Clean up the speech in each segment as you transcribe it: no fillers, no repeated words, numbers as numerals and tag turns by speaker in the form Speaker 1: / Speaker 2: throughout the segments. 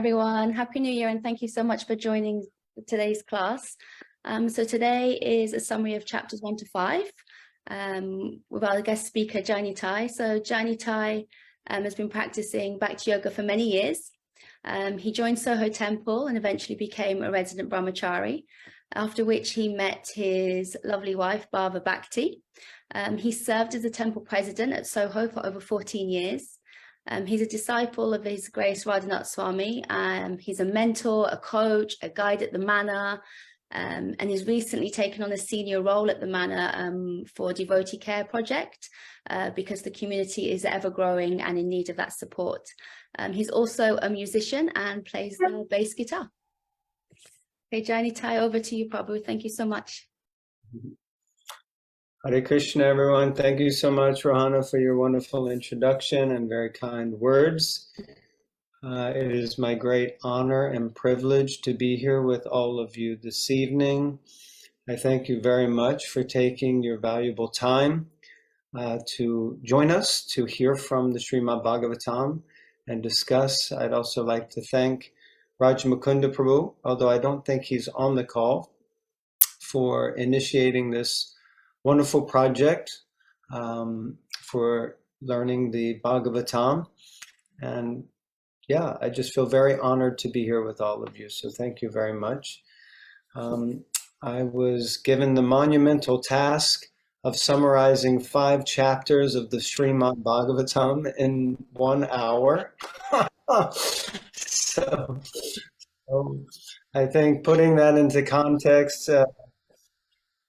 Speaker 1: everyone. Happy New Year, and thank you so much for joining today's class. So today is a summary of chapters 1 to 5 with our guest speaker, Jai Nitai. So Jai Nitai has been practicing Bhakti Yoga for many years. He joined Soho Temple and eventually became a resident brahmachari, after which he met his lovely wife, Bhava Bhakti. He served as the temple president at Soho for over 14 years. He's a disciple of His Grace Radhanath Swami. He's a mentor, a coach, a guide at the manor, and he's recently taken on a senior role at the manor for devotee care project because the community is ever growing and in need of that support. He's also a musician and plays the bass guitar. Okay, Jai Nitai, over to you, Prabhu. Thank you so much.
Speaker 2: Hare Krishna, everyone. Thank you so much, Rohana, for your wonderful introduction and very kind words. It is my great honor and privilege to be here with all of you this evening. I thank you very much for taking your valuable time to join us, to hear from the Srimad Bhagavatam and discuss. I'd also like to thank Raj Mukunda Prabhu, although I don't think he's on the call, for initiating this wonderful project for learning the Bhagavatam. And yeah, I just feel very honored to be here with all of you. So thank you very much. I was given the monumental task of summarizing 5 chapters of the Srimad Bhagavatam in 1 hour. so I think putting that into context,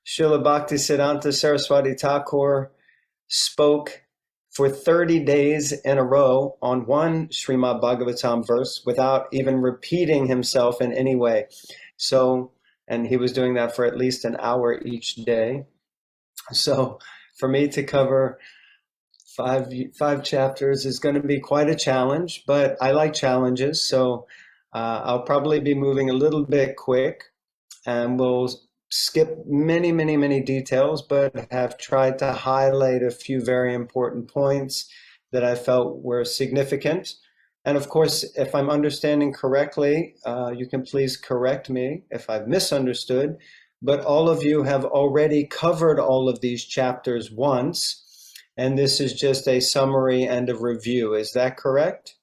Speaker 2: Srila Bhaktisiddhanta Saraswati Thakur spoke for 30 days in a row on one Srimad Bhagavatam verse without even repeating himself in any way. So, and he was doing that for at least an hour each day. So for me to cover five chapters is going to be quite a challenge, but I like challenges. So I'll probably be moving a little bit quick, and we'll skip many details, but have tried to highlight a few very important points that I felt were significant. And of course, if I'm understanding correctly, you can please correct me if I've misunderstood, but all of you have already covered all of these chapters once, and this is just a summary and a review. Is that correct?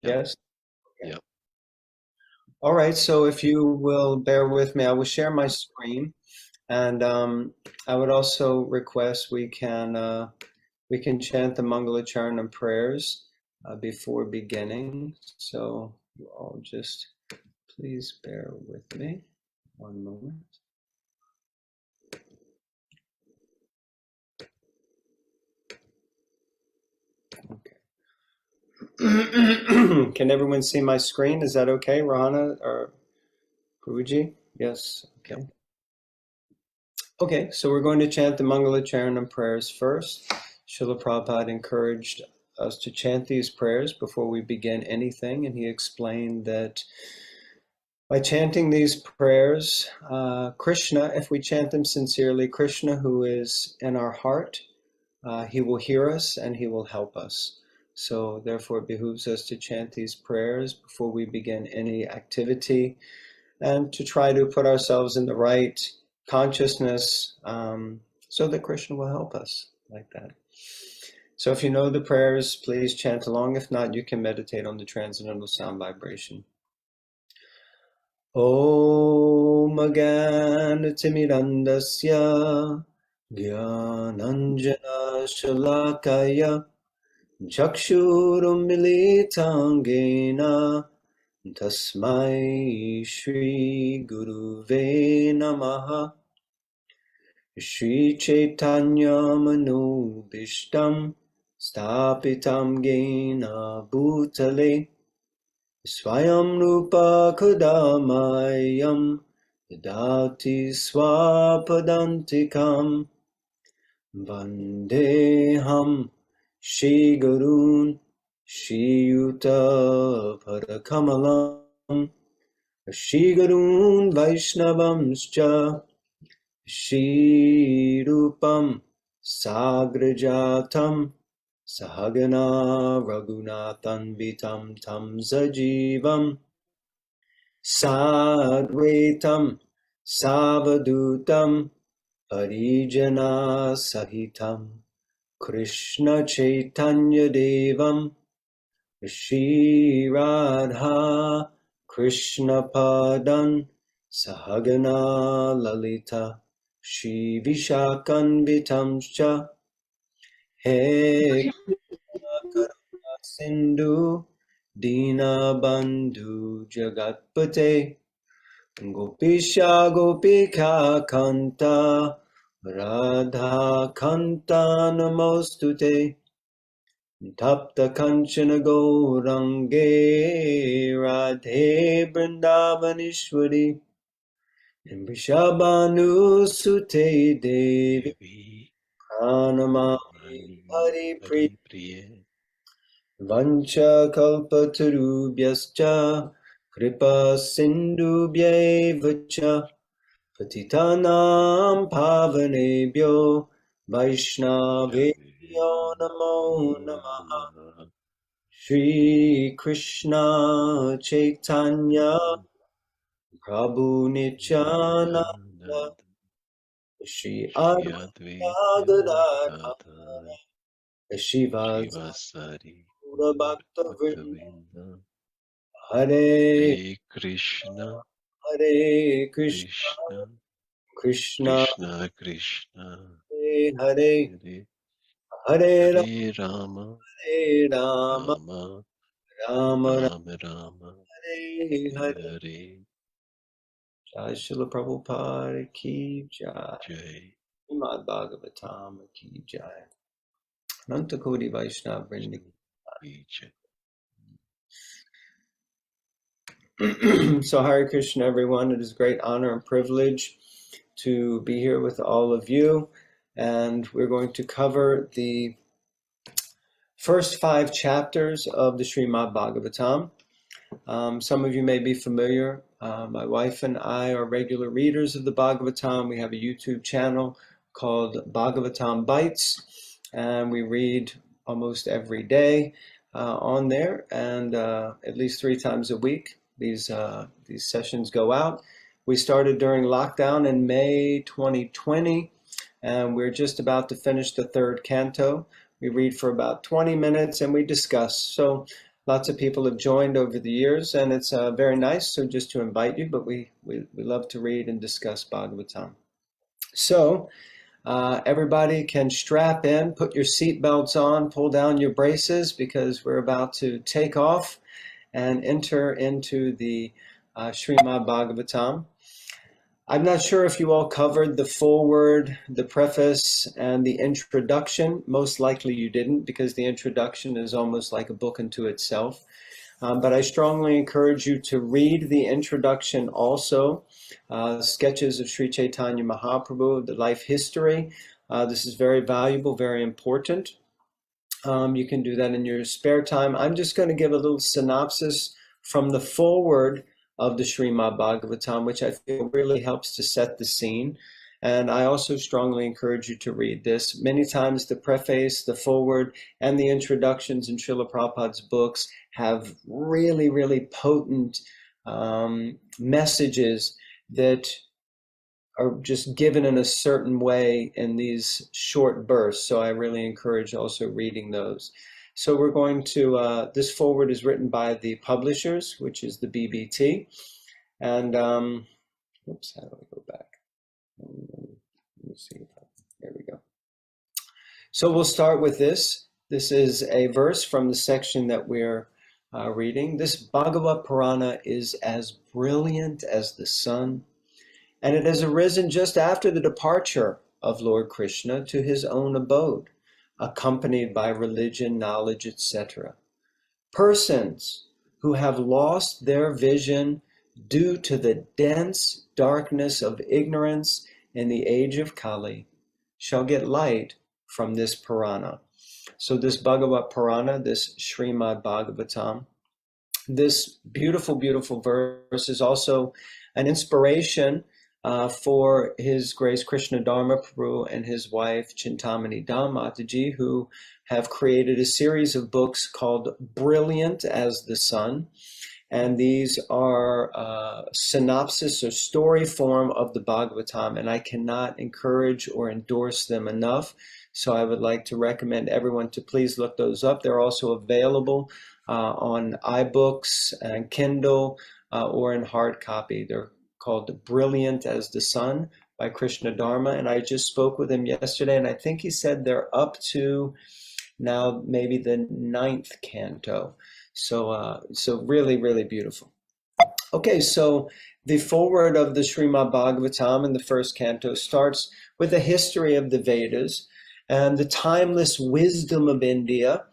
Speaker 2: Yes?
Speaker 3: Yeah.
Speaker 2: All right, so if you will bear with me, I will share my screen, and I would also request we can chant the Mangalacharanam prayers before beginning. So you all just please bear with me 1 moment. Okay. Can everyone see my screen? Is that okay, Rahana or Guruji? Yes, okay. Okay, so we're going to chant the Mangalacharanam prayers first. Srila Prabhupada encouraged us to chant these prayers before we begin anything, and he explained that by chanting these prayers, Krishna, if we chant them sincerely, Krishna, who is in our heart, he will hear us and he will help us. So therefore it behooves us to chant these prayers before we begin any activity, and to try to put ourselves in the right consciousness so that Krishna will help us like that. So if you know the prayers, please chant along. If not, you can meditate on the transcendental sound vibration. Om Agana Timirandasya Gyananjana Shalakaya Chakshurum Militangena Tasmai Shri Guruve Namaha Shri Chaitanya Manubhishtam Stapitam Gena Bhutale Swayam Rupa Kudamayam Dadati Swapadantikam Vandeham Shri Gurun Shri Yuta Parakamalam Shri Gurun Vaishnavamscha Shri Rupam Sagrajatam Sahagana Raghunathan Vitam Tam Sajivam Sadvaitam Savadutam Parijana Sahitam Krishna Chaitanya Devam Shri Radha Krishna Padan Sahagana Lalita Shri Vishakan Vitamscha He Karuna Sindhu Dina Bandhu Jagatpate Gopisha Gopika Kanta Radha Kanta Namostute Tapta Kanchana Gourange Radhe Vrindavanishwari Vrishabhanu Sute Devi Pranamami Hari Priya Vancha Kalpatarubhyascha Kripa Sindhubhyevacha Patitanam Pavanebhyo Vaishnavebhyo Namo Namaha Shri Krishna Chaitanya Prabhu Nityananda Shri Advaita Gadadhara Shivasari Bhakta Vrinda Hare
Speaker 3: Krishna,
Speaker 2: Hare Krishna
Speaker 3: Krishna,
Speaker 2: Krishna
Speaker 3: Krishna, Krishna,
Speaker 2: Hare Hare
Speaker 3: Hare,
Speaker 2: Hare
Speaker 3: Hare Rama,
Speaker 2: Hare Rama
Speaker 3: Rama,
Speaker 2: Rama
Speaker 3: Rama, Rama,
Speaker 2: Hare Hare
Speaker 3: Hare,
Speaker 2: Jai Srila Prabhupada Ki Jai
Speaker 3: Jai,
Speaker 2: Srimad Bhagavatam Ki Jai Ananta Koti Vaishnava Vrindi.
Speaker 3: Jai.
Speaker 2: So Hare Krishna everyone, it is a great honor and privilege to be here with all of you, and we're going to cover the first 5 chapters of the Srimad Bhagavatam. Some of you may be familiar. My wife and I are regular readers of the Bhagavatam. We have a YouTube channel called Bhagavatam Bites, and we read almost every day on there, and at least 3 times a week. These sessions go out. We started during lockdown in May 2020, and we're just about to finish the 3rd canto. We read for about 20 minutes and we discuss. So lots of people have joined over the years, and it's very nice. So just to invite you, but we love to read and discuss Bhagavatam. So everybody can strap in, put your seatbelts on, pull down your braces, because we're about to take off and enter into the Srimad Bhagavatam. I'm not sure if you all covered the foreword, the preface, and the introduction. Most likely you didn't, because the introduction is almost like a book unto itself. But I strongly encourage you to read the introduction also. Sketches of Sri Chaitanya Mahaprabhu, the life history. This is very valuable, very important. You can do that in your spare time. I'm just going to give a little synopsis from the foreword of the Srimad Bhagavatam, which I feel really helps to set the scene. And I also strongly encourage you to read this. Many times the preface, the foreword, and the introductions in Srila Prabhupada's books have really, really potent messages that are just given in a certain way in these short bursts. So I really encourage also reading those. So we're going to, this foreword is written by the publishers, which is the BBT. And, oops, how do I go back? Let me see. There we go. So we'll start with this. This is a verse from the section that we're reading. This Bhagavat Purana is as brilliant as the sun, and it has arisen just after the departure of Lord Krishna to his own abode, accompanied by religion, knowledge, etc. Persons who have lost their vision due to the dense darkness of ignorance in the age of Kali shall get light from this Purana. So this Bhagavat Purana, this Srimad Bhagavatam, this beautiful, beautiful verse is also an inspiration for His Grace Krishna Dharma Prabhu and his wife Chintamani Dam Mataji, who have created a series of books called Brilliant as the Sun. And these are synopsis or story form of the Bhagavatam, and I cannot encourage or endorse them enough. So I would like to recommend everyone to please look those up. They're also available on iBooks and Kindle or in hard copy. They're called Brilliant as the Sun by Krishna Dharma, and I just spoke with him yesterday, and I think he said they're up to now maybe the 9th canto. So really, really beautiful. Okay, so the foreword of the Srimad Bhagavatam in the first canto starts with a history of the Vedas and the timeless wisdom of India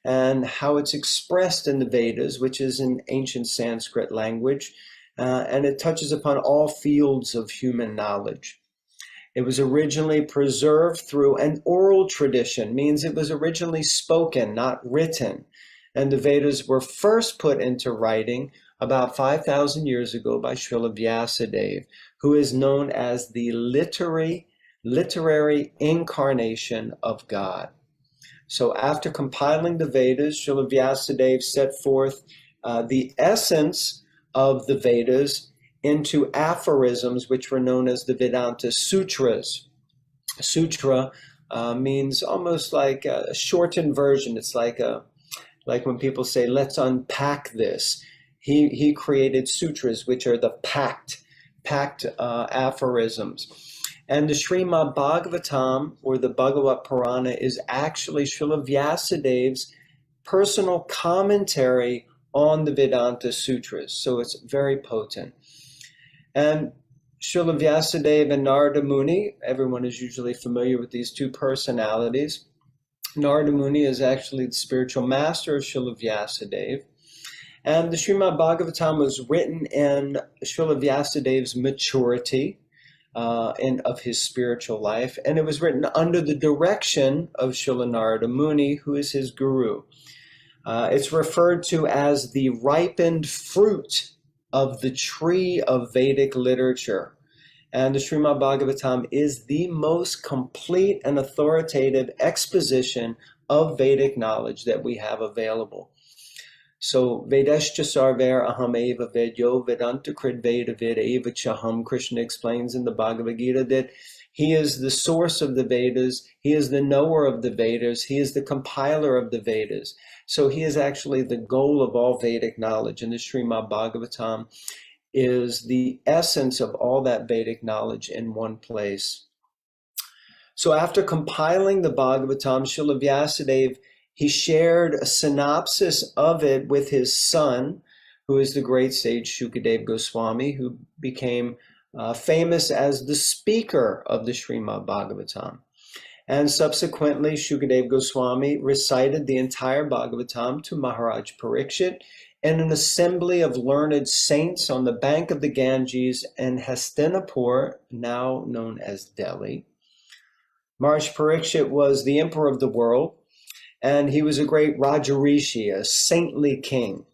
Speaker 2: and how it's expressed in the Vedas, which is an ancient Sanskrit language, and it touches upon all fields of human knowledge. It was originally preserved through an oral tradition, means it was originally spoken, not written. And the Vedas were first put into writing about 5,000 years ago by Srila Vyasadeva, who is known as the literary incarnation of God. So after compiling the Vedas, Srila Vyasadeva set forth the essence of the Vedas into aphorisms, which were known as the Vedanta Sutras. Sutra means almost like a shortened version. It's like when people say, let's unpack this. He created sutras, which are the packed aphorisms. And the Srimad Bhagavatam, or the Bhagavat Purana, is actually Srila Vyasadeva's personal commentary on the Vedanta Sutras. So it's very potent. And Srila Vyasadeva and Narada Muni, everyone is usually familiar with these two personalities. Narada Muni is actually the spiritual master of Srila Vyasadeva. And the Srimad Bhagavatam was written in Srila Vyasadeva's maturity of his spiritual life. And it was written under the direction of Srila Narada Muni, who is his guru. It's referred to as the ripened fruit of the tree of Vedic literature. And the Srimad Bhagavatam is the most complete and authoritative exposition of Vedic knowledge that we have available. So, Vedascha sarver aham eva vedyo vedanta krid veda veda eva chaham. Krishna explains in the Bhagavad Gita that he is the source of the Vedas, he is the knower of the Vedas, he is the compiler of the Vedas. So he is actually the goal of all Vedic knowledge, and the Srimad Bhagavatam is the essence of all that Vedic knowledge in one place. So after compiling the Bhagavatam, Srila Vyasadeva, he shared a synopsis of it with his son, who is the great sage Shukadeva Goswami, who became famous as the speaker of the Srimad Bhagavatam. And subsequently, Shukadeva Goswami recited the entire Bhagavatam to Maharaj Parikshit in an assembly of learned saints on the bank of the Ganges in Hastinapur, now known as Delhi. Maharaj Parikshit was the emperor of the world, and he was a great Rajarishi, a saintly king.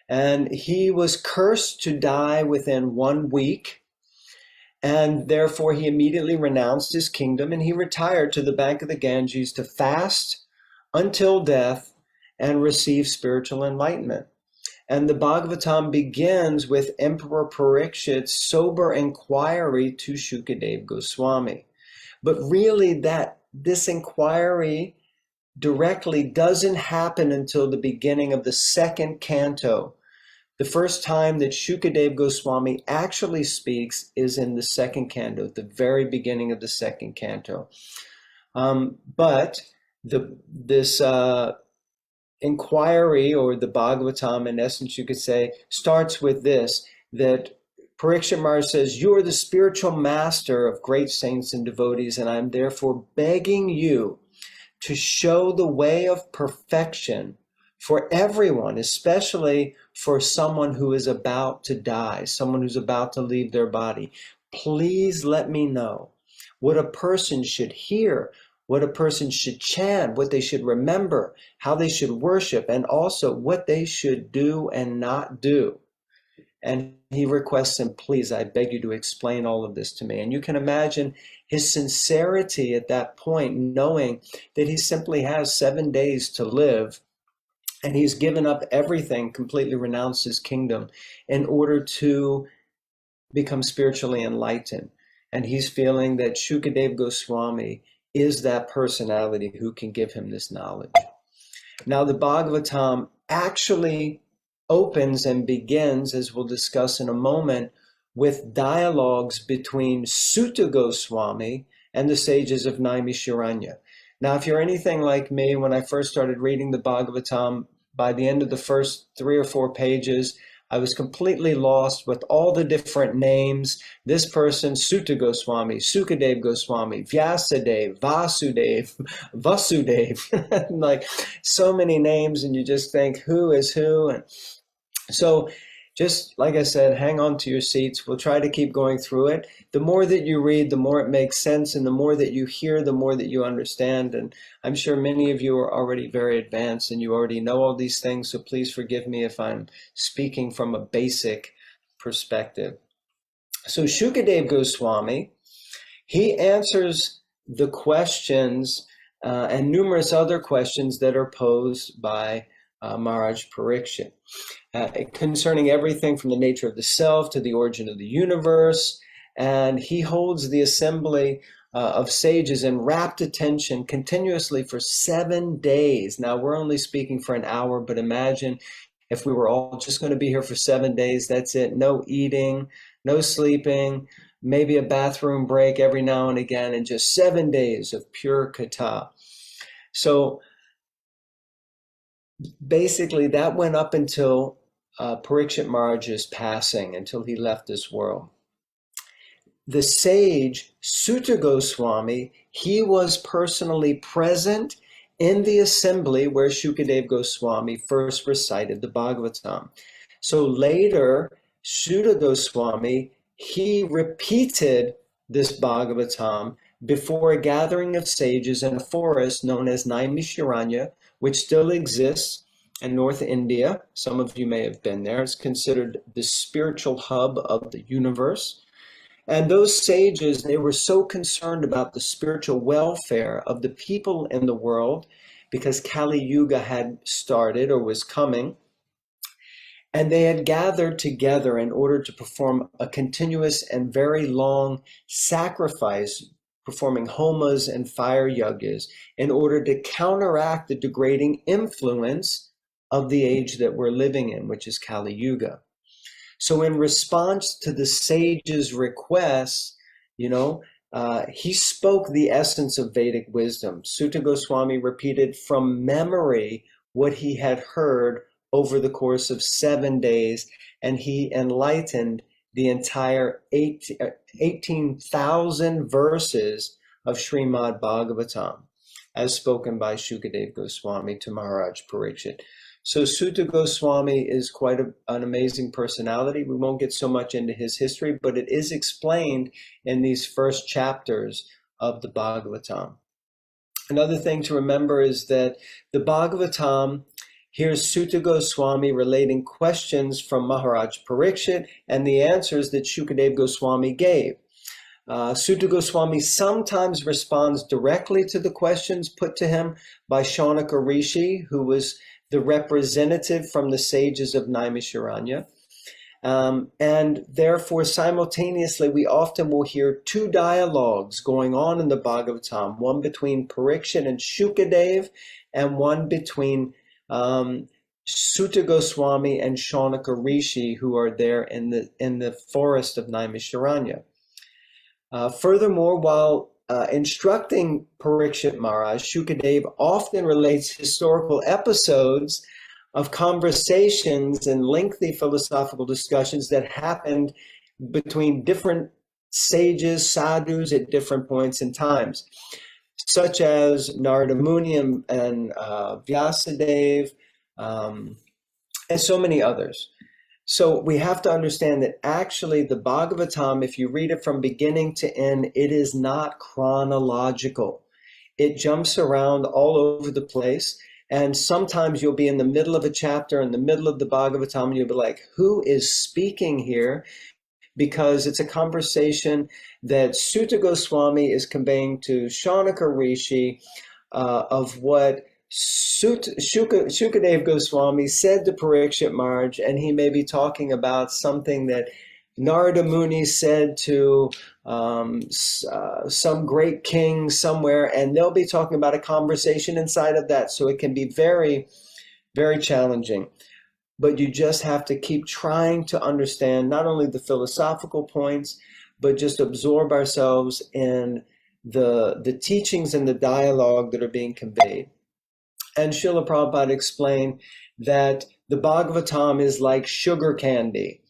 Speaker 2: And he was cursed to die within 1 week, and therefore he immediately renounced his kingdom and he retired to the bank of the Ganges to fast until death and receive spiritual enlightenment. And the Bhagavatam begins with Emperor Parikshit's sober inquiry to Shukadeva Goswami. But really this inquiry directly doesn't happen until the beginning of the second canto. The first time that Shukadeva Goswami actually speaks is in the second canto, at the very beginning of the second canto. But this inquiry, or the Bhagavatam, in essence, you could say, starts with this, that Parikshit Maharaj says, "You are the spiritual master of great saints and devotees, and I'm therefore begging you to show the way of perfection for everyone, especially for someone who is about to die, someone who's about to leave their body. Please let me know what a person should hear, what a person should chant, what they should remember, how they should worship, and also what they should do and not do." And he requests him, please, I beg you to explain all of this to me. And you can imagine his sincerity at that point, knowing that he simply has 7 days to live. And he's given up everything, completely renounced his kingdom in order to become spiritually enlightened. And he's feeling that Shukadev Goswami is that personality who can give him this knowledge. Now, the Bhagavatam actually opens and begins, as we'll discuss in a moment, with dialogues between Sutta Goswami and the sages of Naimisharanya. Now, if you're anything like me, when I first started reading the Bhagavatam, by the end of the first 3 or 4 pages, I was completely lost with all the different names. This person, Sutta Goswami, Sukadev Goswami, Vyasadev, Vasudev, Vasudev, like so many names, and you just think, who is who? And so just like I said, hang on to your seats. We'll try to keep going through it. The more that you read, the more it makes sense, and the more that you hear, the more that you understand. And I'm sure many of you are already very advanced and you already know all these things, so please forgive me if I'm speaking from a basic perspective. So Shukadev Goswami, he answers the questions and numerous other questions that are posed by Maharaj Parikshit. Concerning everything from the nature of the self to the origin of the universe. And he holds the assembly of sages in rapt attention continuously for 7 days. Now, we're only speaking for an hour, but imagine if we were all just going to be here for 7 days, that's it. No eating, no sleeping, maybe a bathroom break every now and again, and just 7 days of pure kata. So basically, that went up until Parikshit Maharaj's passing, until he left this world. The sage Sutta Goswami, he was personally present in the assembly where Shukadev Goswami first recited the Bhagavatam. So later, Sutta Goswami, he repeated this Bhagavatam before a gathering of sages in a forest known as Naimisharanya, which still exists in North India. Some of you may have been there. It's considered the spiritual hub of the universe. And those sages, they were so concerned about the spiritual welfare of the people in the world because Kali Yuga had started or was coming. And they had gathered together in order to perform a continuous and very long sacrifice, performing homas and fire yagas in order to counteract the degrading influence of the age that we're living in, which is Kali Yuga. So in response to the sage's request, he spoke the essence of Vedic wisdom. Sutta Goswami repeated from memory what he had heard over the course of 7 days, and he enlightened the entire 18,000 verses of Srimad Bhagavatam, as spoken by Shukadev Goswami to Maharaj Parikshit. So Sutta Goswami is quite an amazing personality. We won't get so much into his history, but it is explained in these first chapters of the Bhagavatam. Another thing to remember is that the Bhagavatam, here's Sutta Goswami relating questions from Maharaj Parikshit and the answers that Shukadev Goswami gave. Sutta Goswami sometimes responds directly to the questions put to him by Shaunaka Rishi, who was the representative from the sages of Naimisharanya. And therefore, simultaneously, we often will hear 2 dialogues going on in the Bhagavatam, one between Parikshit and Shukadev, and one between Sutta Goswami and Shaunaka Rishi, who are there in the forest of Naimisharanya. Furthermore, while instructing Parikshit Maharaj, Shukadev often relates historical episodes of conversations and lengthy philosophical discussions that happened between different sages, sadhus at different points in times, such as Narada Muni and Vyasadev, and so many others. So we have to understand that actually the Bhagavatam, if you read it from beginning to end, it is not chronological. It jumps around all over the place. And sometimes you'll be in the middle of a chapter, in the middle of the Bhagavatam, and you'll be like, who is speaking here? Because it's a conversation that Sutta Goswami is conveying to Shaunaka Rishi of what Shukadev Goswami said to Parikshit Maharaj, and he may be talking about something that Narada Muni said to some great king somewhere, and they'll be talking about a conversation inside of that. So it can be very, very challenging. But you just have to keep trying to understand not only the philosophical points, but just absorb ourselves in the teachings and the dialogue that are being conveyed. And Srila Prabhupada explained that the Bhagavatam is like sugar candy.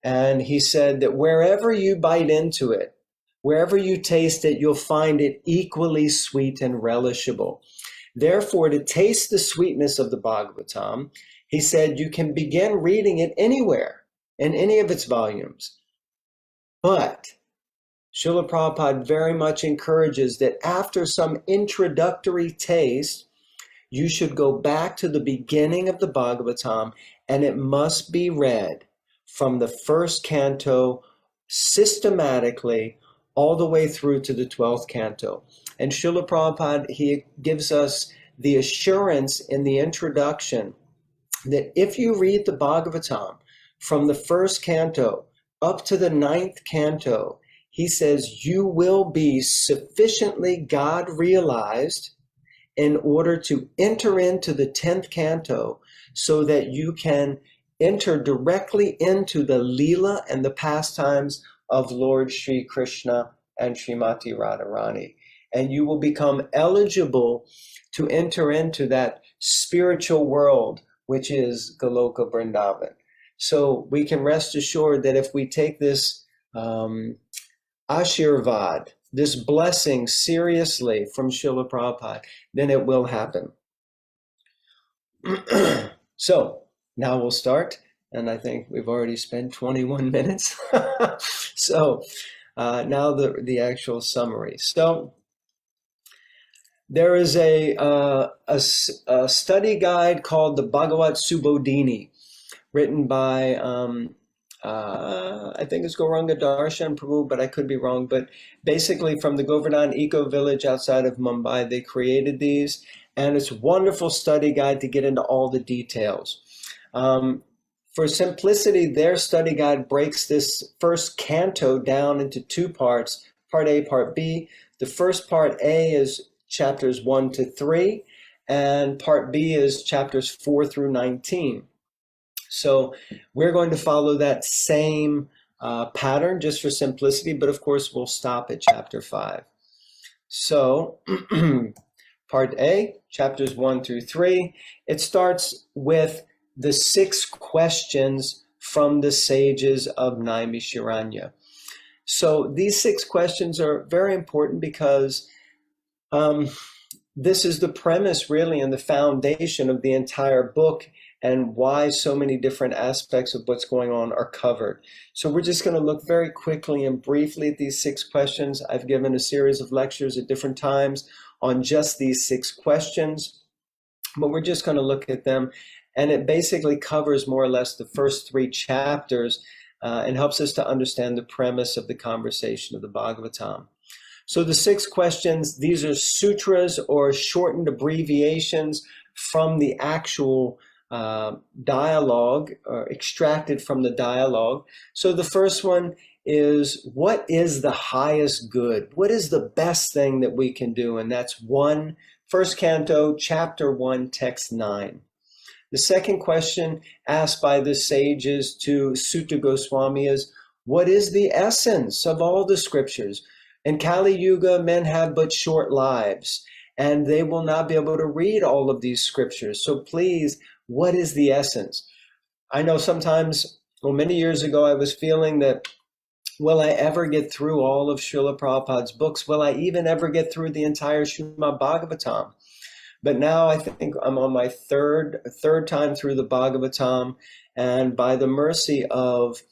Speaker 2: And he said that wherever you bite into it, wherever you taste it, you'll find it equally sweet and relishable. Therefore, to taste the sweetness of the Bhagavatam, he said you can begin reading it anywhere, in any of its volumes. But Srila Prabhupada very much encourages that after some introductory taste, you should go back to the beginning of the Bhagavatam, and it must be read from the first canto systematically all the way through to the 12th canto. And Srila Prabhupada, he gives us the assurance in the introduction that if you read the Bhagavatam from the first canto up to the 9th canto, he says you will be sufficiently God realized in order to enter into the 10th canto so that you can enter directly into the Leela and the pastimes of Lord Sri Krishna and Srimati Radharani. And you will become eligible to enter into that spiritual world, which is Goloka Vrindavan. So we can rest assured that if we take this Ashirvad, this blessing seriously from Srila Prabhupada, then it will happen. So now we'll start, and I think we've already spent 21 minutes. So now the actual summary. So there is a study guide called the Bhagavat Subodhini, written by I think it's Gauranga Darshan Prabhu, but I could be wrong. But basically from the Govardhan Eco Village outside of Mumbai, they created these. And it's a wonderful study guide to get into all the details. For simplicity, their study guide breaks this first canto down into two parts, part A, part B. The first part A is chapters 1 to 3, and part B is chapters 4 through 19. So we're going to follow that same pattern just for simplicity, but of course we'll stop at chapter 5. So part A, chapters 1 through 3, it starts with the 6 questions from the sages of Naimisharanya. So these 6 questions are very important because this is the premise really and the foundation of the entire book and why so many different aspects of what's going on are covered. So we're just going to look very quickly and briefly at these 6 questions. I've given a series of lectures at different times on just these 6 questions, but we're just going to look at them. And it basically covers more or less the first 3 chapters and helps us to understand the premise of the conversation of the Bhagavatam. So the 6 questions, these are sutras or shortened abbreviations from the actual dialogue, or extracted from the dialogue. So the first one is, what is the highest good? What is the best thing that we can do? And that's first canto, chapter 1, text 9. The second question asked by the sages to Sutta Goswami is, what is the essence of all the scriptures? In Kali Yuga, men have but short lives, and they will not be able to read all of these scriptures. So please, what is the essence? I know sometimes, many years ago, I was feeling that, will I ever get through all of Srila Prabhupada's books? Will I even ever get through the entire Srimad Bhagavatam? But now I think I'm on my third time through the Bhagavatam, and by the mercy of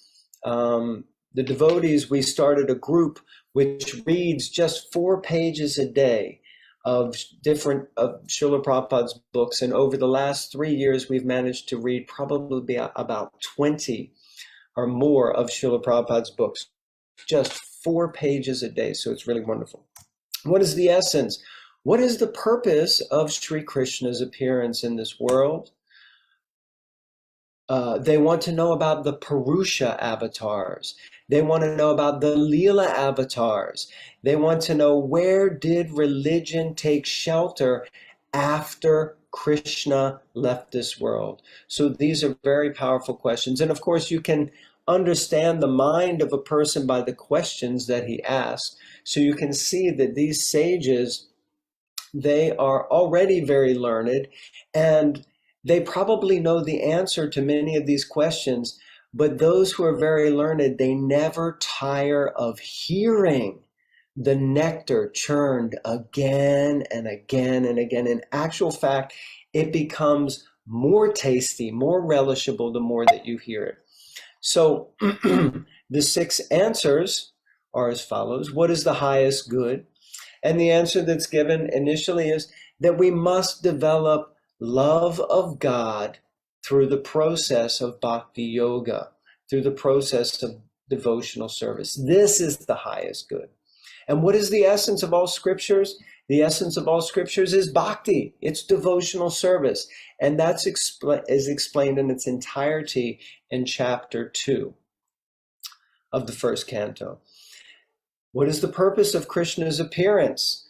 Speaker 2: the devotees, we started a group which reads just 4 pages a day of different of Srila Prabhupada's books. And over the last 3 years, we've managed to read probably about 20 or more of Srila Prabhupada's books, just 4 pages a day. So it's really wonderful. What is the essence? What is the purpose of Sri Krishna's appearance in this world? They want to know about the Purusha avatars. They want to know about the Leela avatars. They want to know, where did religion take shelter after Krishna left this world? So these are very powerful questions. And of course, you can understand the mind of a person by the questions that he asks. So you can see that these sages, they are already very learned, and they probably know the answer to many of these questions. But those who are very learned, they never tire of hearing the nectar churned again and again and again. In actual fact, it becomes more tasty, more relishable the more that you hear it. So the 6 answers are as follows. What is the highest good? And the answer that's given initially is that we must develop love of God through the process of bhakti yoga, through the process of devotional service. This is the highest good. And what is the essence of all scriptures? The essence of all scriptures is bhakti. It's devotional service. And that's is explained in its entirety in chapter 2 of the first canto. What is the purpose of Krishna's appearance?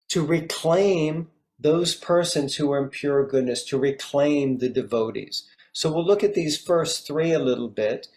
Speaker 2: To reclaim those persons who are in pure goodness, to reclaim the devotees. So we'll look at these first 3 a little bit.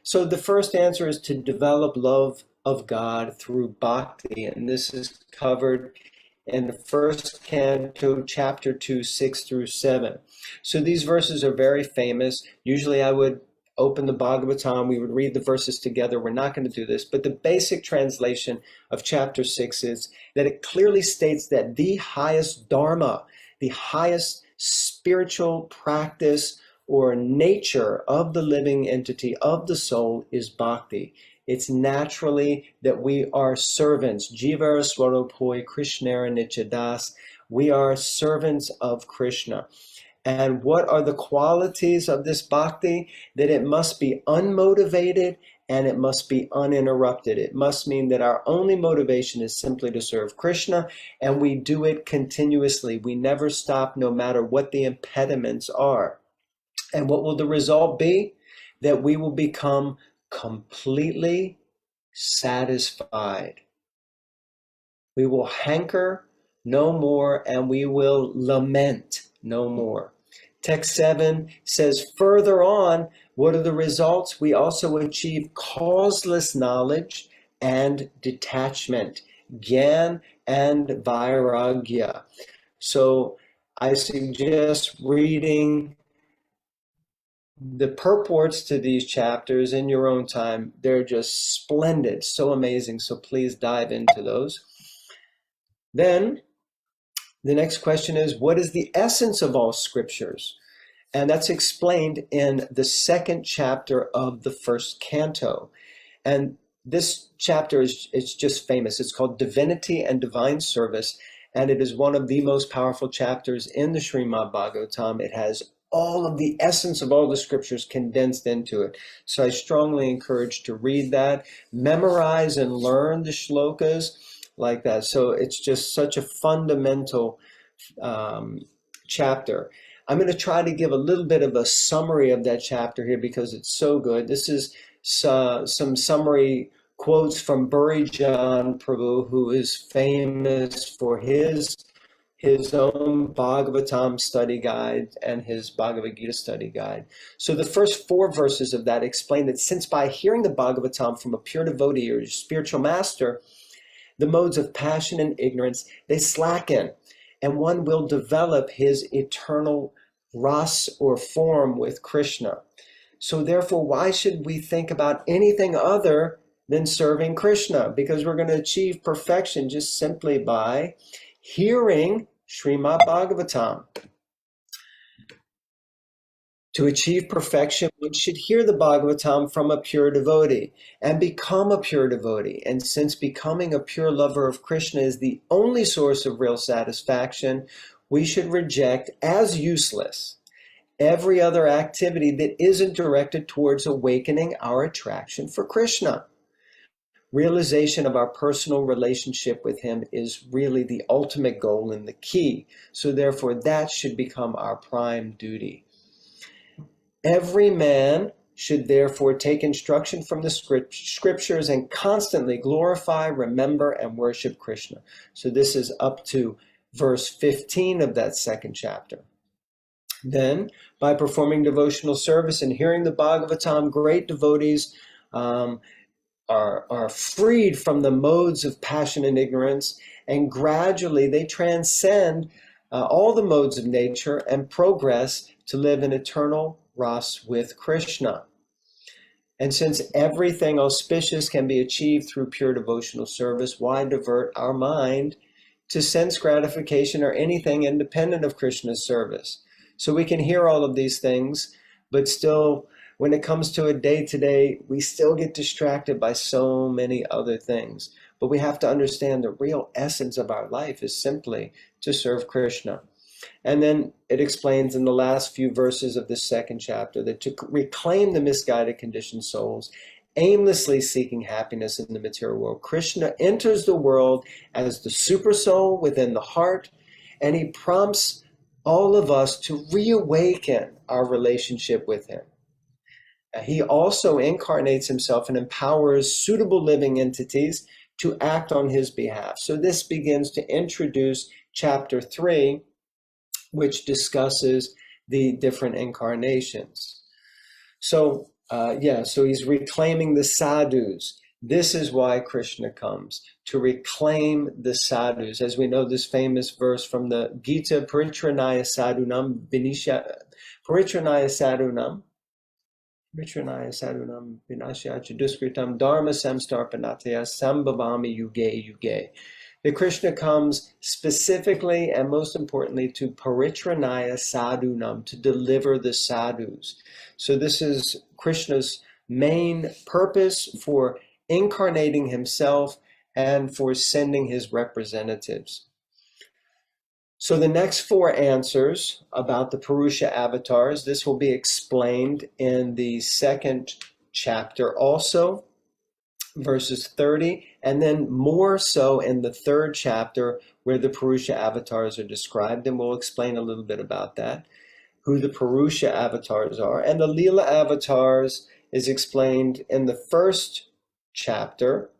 Speaker 2: So the first answer is to develop love of God through bhakti, and this is covered in the first canto, chapter 2, 6 through 7. So these verses are very famous. Usually I would open the Bhagavatam, we would read the verses together. We're not going to do this, but the basic translation of chapter 6 is that it clearly states that the highest dharma, the highest spiritual practice or nature of the living entity of the soul is bhakti. It's naturally that we are servants. Jivara Swarupoi Krishnara Nichadas. We are servants of Krishna. And what are the qualities of this bhakti? That it must be unmotivated and it must be uninterrupted. It must mean that our only motivation is simply to serve Krishna, and we do it continuously. We never stop, no matter what the impediments are. And what will the result be? That we will become completely satisfied. We will hanker no more, and we will lament no more. Text 7 says further on, what are the results? We also achieve causeless knowledge and detachment, gyan and vairagya. So I suggest reading the purports to these chapters in your own time. They're just splendid, so amazing. So please dive into those. Then the next question is, what is the essence of all scriptures? And that's explained in the 2nd chapter of the first canto. And this chapter is just famous. It's called Divinity and Divine Service, and it is one of the most powerful chapters in the Srimad Bhagavatam. It has all of the essence of all the scriptures condensed into it. So I strongly encourage to read that, memorize and learn the shlokas like that. So it's just such a fundamental chapter. I'm going to try to give a little bit of a summary of that chapter here because it's so good. This is some summary quotes from Burijan Prabhu, who is famous for his own Bhagavatam study guide and his Bhagavad Gita study guide. So the first 4 verses of that explain that since by hearing the Bhagavatam from a pure devotee or spiritual master, the modes of passion and ignorance, they slacken, and one will develop his eternal ras or form with Krishna. So therefore, why should we think about anything other than serving Krishna? Because we're going to achieve perfection just simply by hearing Srimad Bhagavatam. To achieve perfection, one should hear the Bhagavatam from a pure devotee and become a pure devotee. And since becoming a pure lover of Krishna is the only source of real satisfaction, we should reject as useless every other activity that isn't directed towards awakening our attraction for Krishna. Realization of our personal relationship with him is really the ultimate goal and the key. So therefore, that should become our prime duty. Every man should therefore take instruction from the scriptures and constantly glorify, remember, and worship Krishna. So this is up to verse 15 of that second chapter. Then, by performing devotional service and hearing the Bhagavatam, great devotees are freed from the modes of passion and ignorance, and gradually they transcend all the modes of nature and progress to live in eternal ras with Krishna. And since everything auspicious can be achieved through pure devotional service, why divert our mind to sense gratification or anything independent of Krishna's service? So we can hear all of these things, but still, when it comes to a day-to-day, we still get distracted by so many other things. But we have to understand the real essence of our life is simply to serve Krishna. And then it explains in the last few verses of this second chapter that to reclaim the misguided conditioned souls, aimlessly seeking happiness in the material world, Krishna enters the world as the super soul within the heart, and he prompts all of us to reawaken our relationship with him. He also incarnates himself and empowers suitable living entities to act on his behalf. So this begins to introduce chapter 3, which discusses the different incarnations. So, so he's reclaiming the sadhus. This is why Krishna comes, to reclaim the sadhus. As we know, this famous verse from the Gita, Paritranaya sadhunam, vinashyacha duskritam dharma samstarpanataya sambhavami yuge yuge. That Krishna comes specifically and most importantly to Paritranaya sadhunam, to deliver the sadhus. So this is Krishna's main purpose for incarnating himself and for sending his representatives. So the next 4 answers about the Purusha avatars, this will be explained in the second chapter also, verses 30, and then more so in the third chapter where the Purusha avatars are described, and we'll explain a little bit about that, who the Purusha avatars are. And the Leela avatars is explained in the first chapter,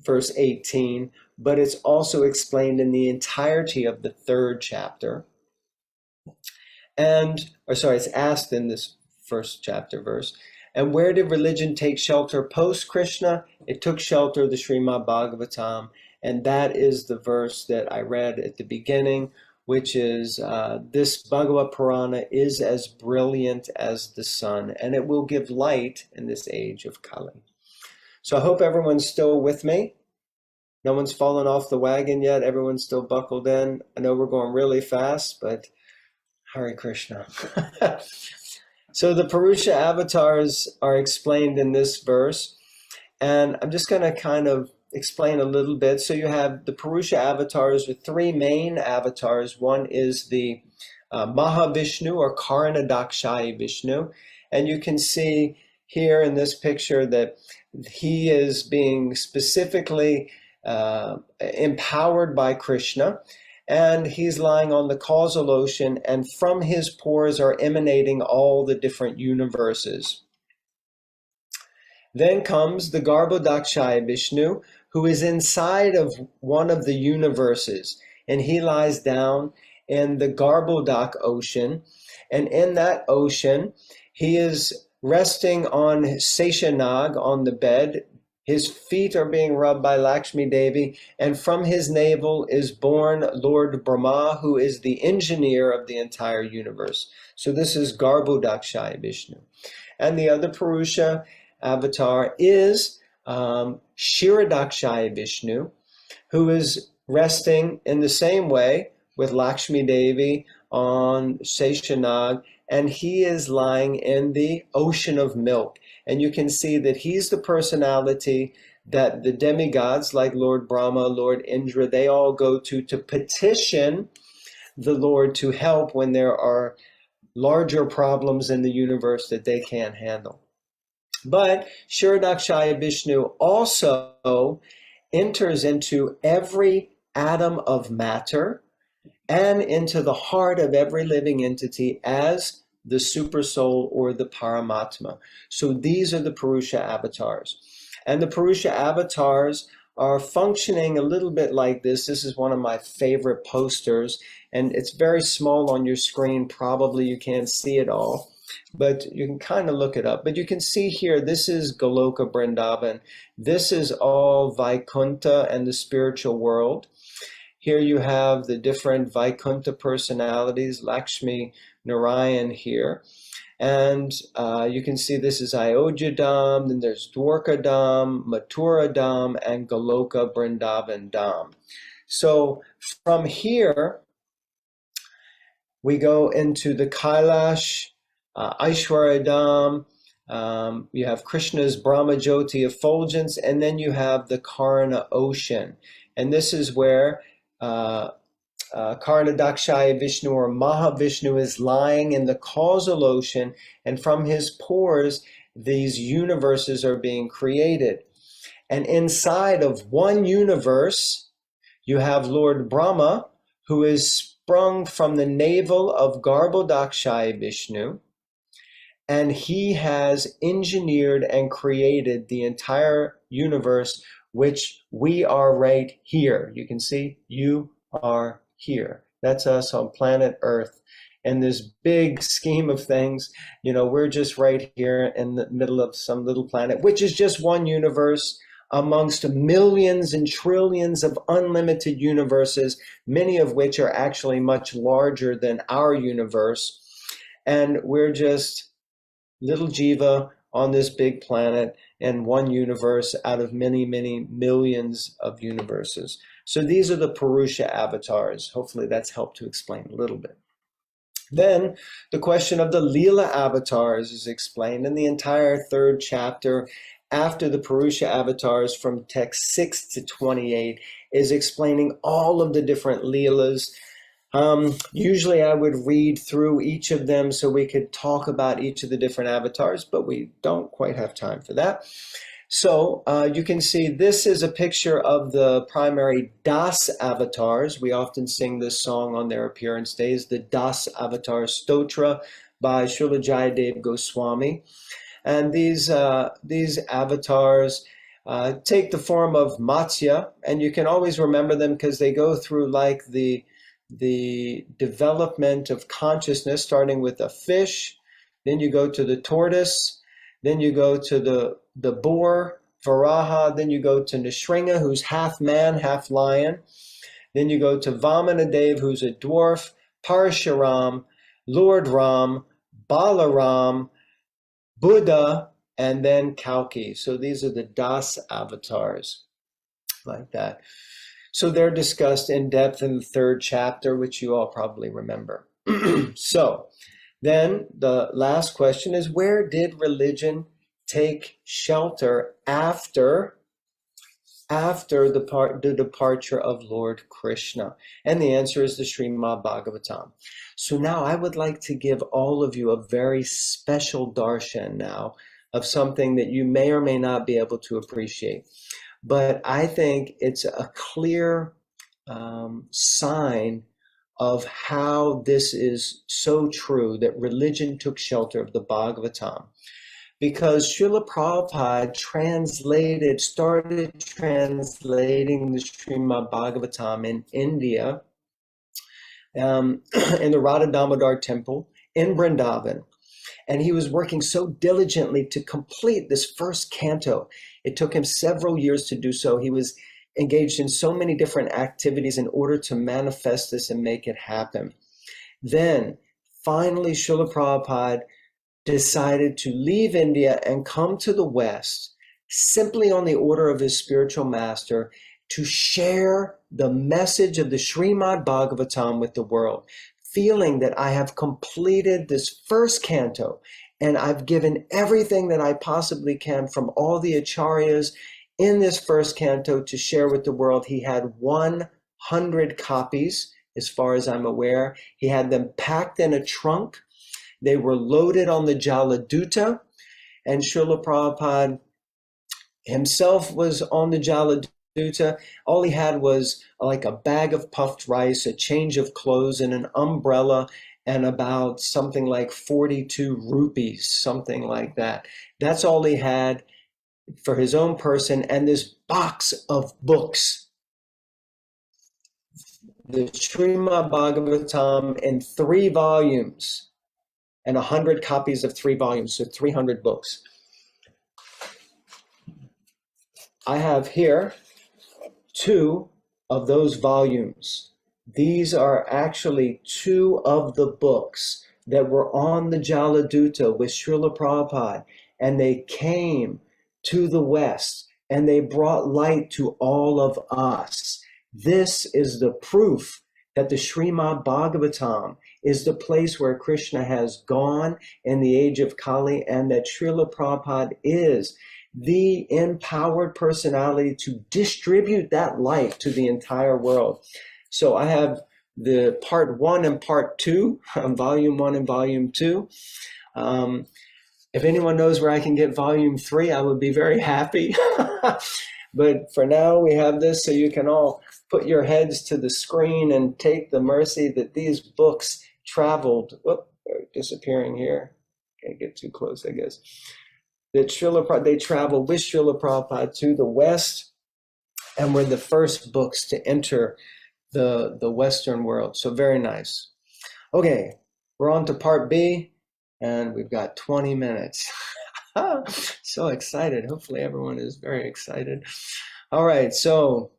Speaker 2: verse 18, but it's also explained in the entirety of the third chapter. It's asked in this first chapter verse. And where did religion take shelter post-Krishna? It took shelter of the Srimad Bhagavatam, and that is the verse that I read at the beginning, which is, this Bhagavad Purana is as brilliant as the sun, and it will give light in this age of Kali. So I hope everyone's still with me. No one's fallen off the wagon yet. Everyone's still buckled in. I know we're going really fast, but Hare Krishna. So the Purusha avatars are explained in this verse, and I'm just going to kind of explain a little bit. So you have the Purusha avatars with 3 main avatars. One is the Mahavishnu or Karanadakshayi Vishnu, and you can see here in this picture that he is being specifically empowered by Krishna, and he's lying on the causal ocean, and from his pores are emanating all the different universes. Then comes the Garbhodakshaya Vishnu, who is inside of one of the universes, and he lies down in the Garbhodak ocean, and in that ocean he is resting on Seshanag on the bed. His feet are being rubbed by Lakshmi Devi, and from his navel is born Lord Brahma, who is the engineer of the entire universe. So this is Garbhodakshaya Vishnu. And the other Purusha avatar is Kshirodakshaya Vishnu, who is resting in the same way with Lakshmi Devi on Seshanag, and he is lying in the ocean of milk. And you can see that he's the personality that the demigods like Lord Brahma, Lord Indra, they all go to petition the Lord to help when there are larger problems in the universe that they can't handle. But Kshirodakshaya Vishnu also enters into every atom of matter and into the heart of every living entity as the supersoul or the Paramatma. So these are the Purusha avatars. And the Purusha avatars are functioning a little bit like this. This is one of my favorite posters, and it's very small on your screen. Probably you can't see it all, but you can kind of look it up. But you can see here, this is Goloka Vrindavan. This is all Vaikuntha and the spiritual world. Here you have the different Vaikuntha personalities, Lakshmi Narayan here. And you can see this is Ayodhya Dham, then there's Dwarka Dham, Mathura Dham, and Goloka Vrindavan Dham. So from here, we go into the Kailash, Aishwarya Dham, you have Krishna's Brahma Jyoti effulgence, and then you have the Karna ocean. And this is where Karna Dakshaya Vishnu or Mahavishnu is lying in the causal ocean, and from his pores, these universes are being created. And inside of one universe, you have Lord Brahma, who is sprung from the navel of Garbhodakshaya Vishnu, and he has engineered and created the entire universe, which we are right here. You can see, you are here. That's us on planet Earth. In this big scheme of things, you know, we're just right here in the middle of some little planet, which is just one universe amongst millions and trillions of unlimited universes, many of which are actually much larger than our universe. And we're just little jiva on this big planet and one universe out of many, many millions of universes. So these are the Purusha avatars. Hopefully that's helped to explain a little bit. Then the question of the Leela avatars is explained in the entire third chapter. After the Purusha avatars, from text 6 to 28, is explaining all of the different Leelas. Usually I would read through each of them so we could talk about each of the different avatars, but we don't quite have time for that. So you can see this is a picture of the primary Das avatars. We often sing this song on their appearance days, the Das Avatar Stotra by Srila Jayadev Goswami. And these avatars take the form of Matsya, and you can always remember them because they go through like the development of consciousness, starting with a fish, then you go to the tortoise, then you go to the boar, Varaha, then you go to Nishringa, who's half man, half lion, then you go to Vamanadev, who's a dwarf, Parshuram, Lord Ram, Balaram, Buddha, and then Kalki. So these are the Das avatars, like that. So they're discussed in depth in the third chapter, which you all probably remember. So then the last question is, where did religion take shelter after the departure of Lord Krishna? And the answer is the Srimad Bhagavatam. So now I would like to give all of you a very special darshan now of something that you may or may not be able to appreciate. But I think it's a clear sign of how this is so true, that religion took shelter of the Bhagavatam. Because Srila Prabhupada started translating the Srimad Bhagavatam in India, in the Radha Damodar temple in Vrindavan. And he was working so diligently to complete this first canto. It took him several years to do so. He was engaged in so many different activities in order to manifest this and make it happen. Then, finally, Srila Prabhupada decided to leave India and come to the West, simply on the order of his spiritual master, to share the message of the Srimad Bhagavatam with the world. feeling that I have completed this first canto and I've given everything that I possibly can from all the acharyas in this first canto to share with the world. He had 100 copies, as far as I'm aware. He had them packed in a trunk. They were loaded on the Jaladuta, and Srila Prabhupada himself was on the Jaladuta. All he had was like a bag of puffed rice, a change of clothes, and an umbrella, and about something like 42 rupees, something like that. That's all he had for his own person, and this box of books. The Srimad Bhagavatam in 3 volumes and 100 copies of 3 volumes, so 300 books. I have here 2 of those volumes. These are actually 2 of the books that were on the Jaladuta with Srila Prabhupada, and they came to the West and they brought light to all of us. This is the proof that the Srimad Bhagavatam is the place where Krishna has gone in the age of Kali, and that Srila Prabhupada is the empowered personality to distribute that light to the entire world. So I have the part 1 and part 2, volume 1 and volume 2. If anyone knows where I can get volume 3, I would be very happy. But for now, we have this, so you can all put your heads to the screen and take the mercy that these books traveled. Whoop, they're disappearing here. Can't get too close, I guess. That they traveled with Srila Prabhupada to the West and were the first books to enter the Western world. So very nice. Okay, we're on to part B, and we've got 20 minutes. So excited. Hopefully everyone is very excited. All right, so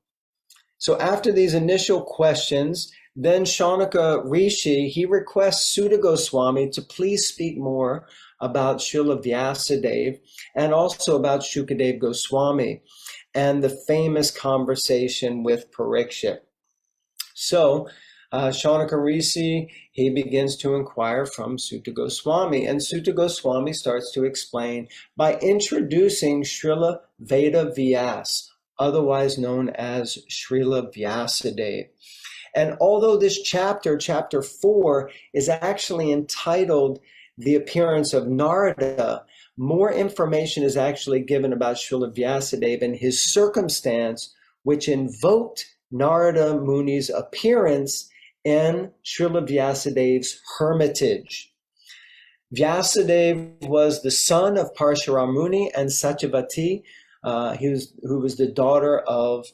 Speaker 2: after these initial questions, then Shaunaka Rishi, he requests Sutta Goswami to please speak more about Srila Vyasadeva and also about Shukadev Goswami and the famous conversation with Parikshit. So Shaunaka Rishi, he begins to inquire from Sutta Goswami, and Sutta Goswami starts to explain by introducing Srila Veda Vyas, otherwise known as Srila Vyasadeva. And although this chapter, chapter 4, is actually entitled The Appearance of Narada, more information is actually given about Srila Vyasadeva and his circumstance, which invoked Narada Muni's appearance in Srila Vyasadeva's hermitage. Vyasadeva was the son of Parshuram Muni and Satyavati, who was the daughter of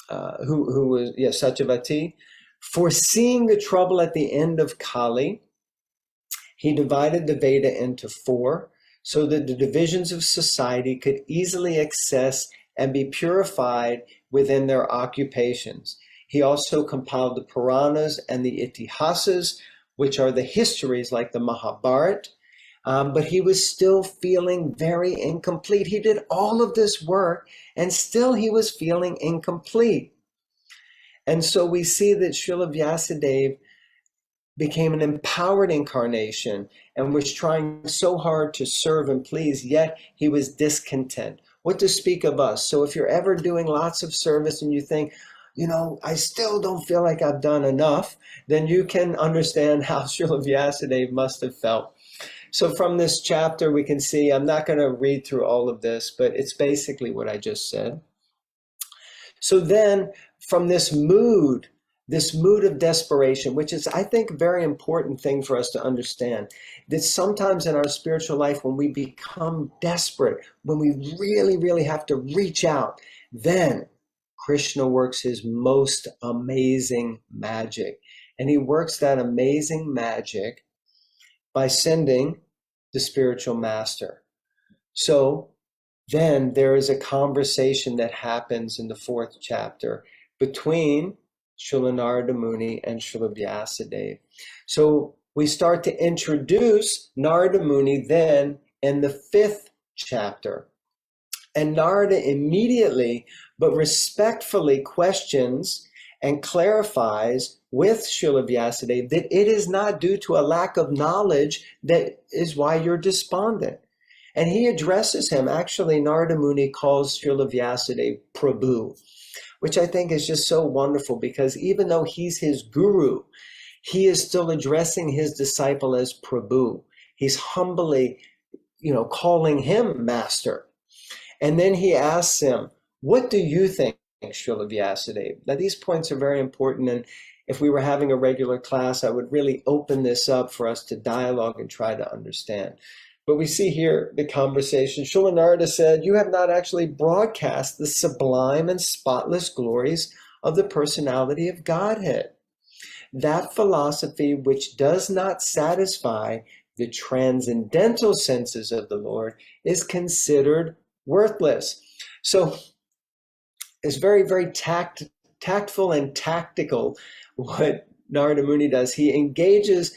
Speaker 2: Satyavati. Foreseeing the trouble at the end of Kali, he divided the Veda into 4 so that the divisions of society could easily access and be purified within their occupations. He also compiled the Puranas and the Itihasas, which are the histories like the Mahabharata, but he was still feeling very incomplete. He did all of this work and still he was feeling incomplete. And so we see that Srila Vyasadeva became an empowered incarnation and was trying so hard to serve and please, yet he was discontent. What to speak of us? So if you're ever doing lots of service and you think, I still don't feel like I've done enough, then you can understand how Srila Vyasadeva must have felt. So from this chapter, we can see, I'm not going to read through all of this, but it's basically what I just said. So then from this mood of desperation, which is, I think, a very important thing for us to understand, that sometimes in our spiritual life, when we become desperate, when we really, really have to reach out, then Krishna works his most amazing magic. And he works that amazing magic by sending the spiritual master. So then there is a conversation that happens in the 4th chapter between Srila Narada Muni and Srila Vyasadeva. So we start to introduce Narada Muni then in the 5th chapter. And Narada immediately but respectfully questions and clarifies with Srila Vyasadeva that it is not due to a lack of knowledge that is why you're despondent. And he addresses him. Actually, Narada Muni calls Srila Vyasadeva Prabhu, which I think is just so wonderful, because even though he's his guru, he is still addressing his disciple as Prabhu. He's humbly, calling him master. And then he asks him, what do you think, Srila Vyasadeva? Now, these points are very important, and if we were having a regular class, I would really open this up for us to dialogue and try to understand. But we see here the conversation. Srila Narada said, you have not actually broadcast the sublime and spotless glories of the personality of Godhead. That philosophy which does not satisfy the transcendental senses of the Lord is considered worthless. So it's very, very tactful and tactical what Narada Muni does. He engages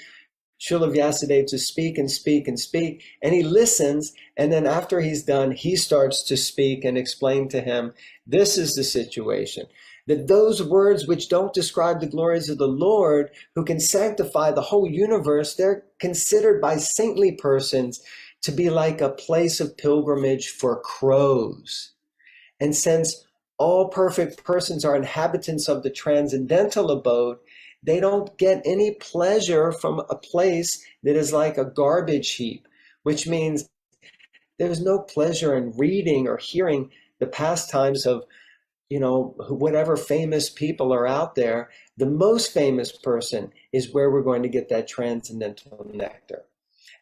Speaker 2: Srila Vyasadeva to speak and speak and speak, and he listens, and then after he's done, he starts to speak and explain to him, this is the situation. That those words which don't describe the glories of the Lord, who can sanctify the whole universe, they're considered by saintly persons to be like a place of pilgrimage for crows. And since all perfect persons are inhabitants of the transcendental abode, they don't get any pleasure from a place that is like a garbage heap, which means there's no pleasure in reading or hearing the pastimes of, whatever famous people are out there. The most famous person is where we're going to get that transcendental nectar.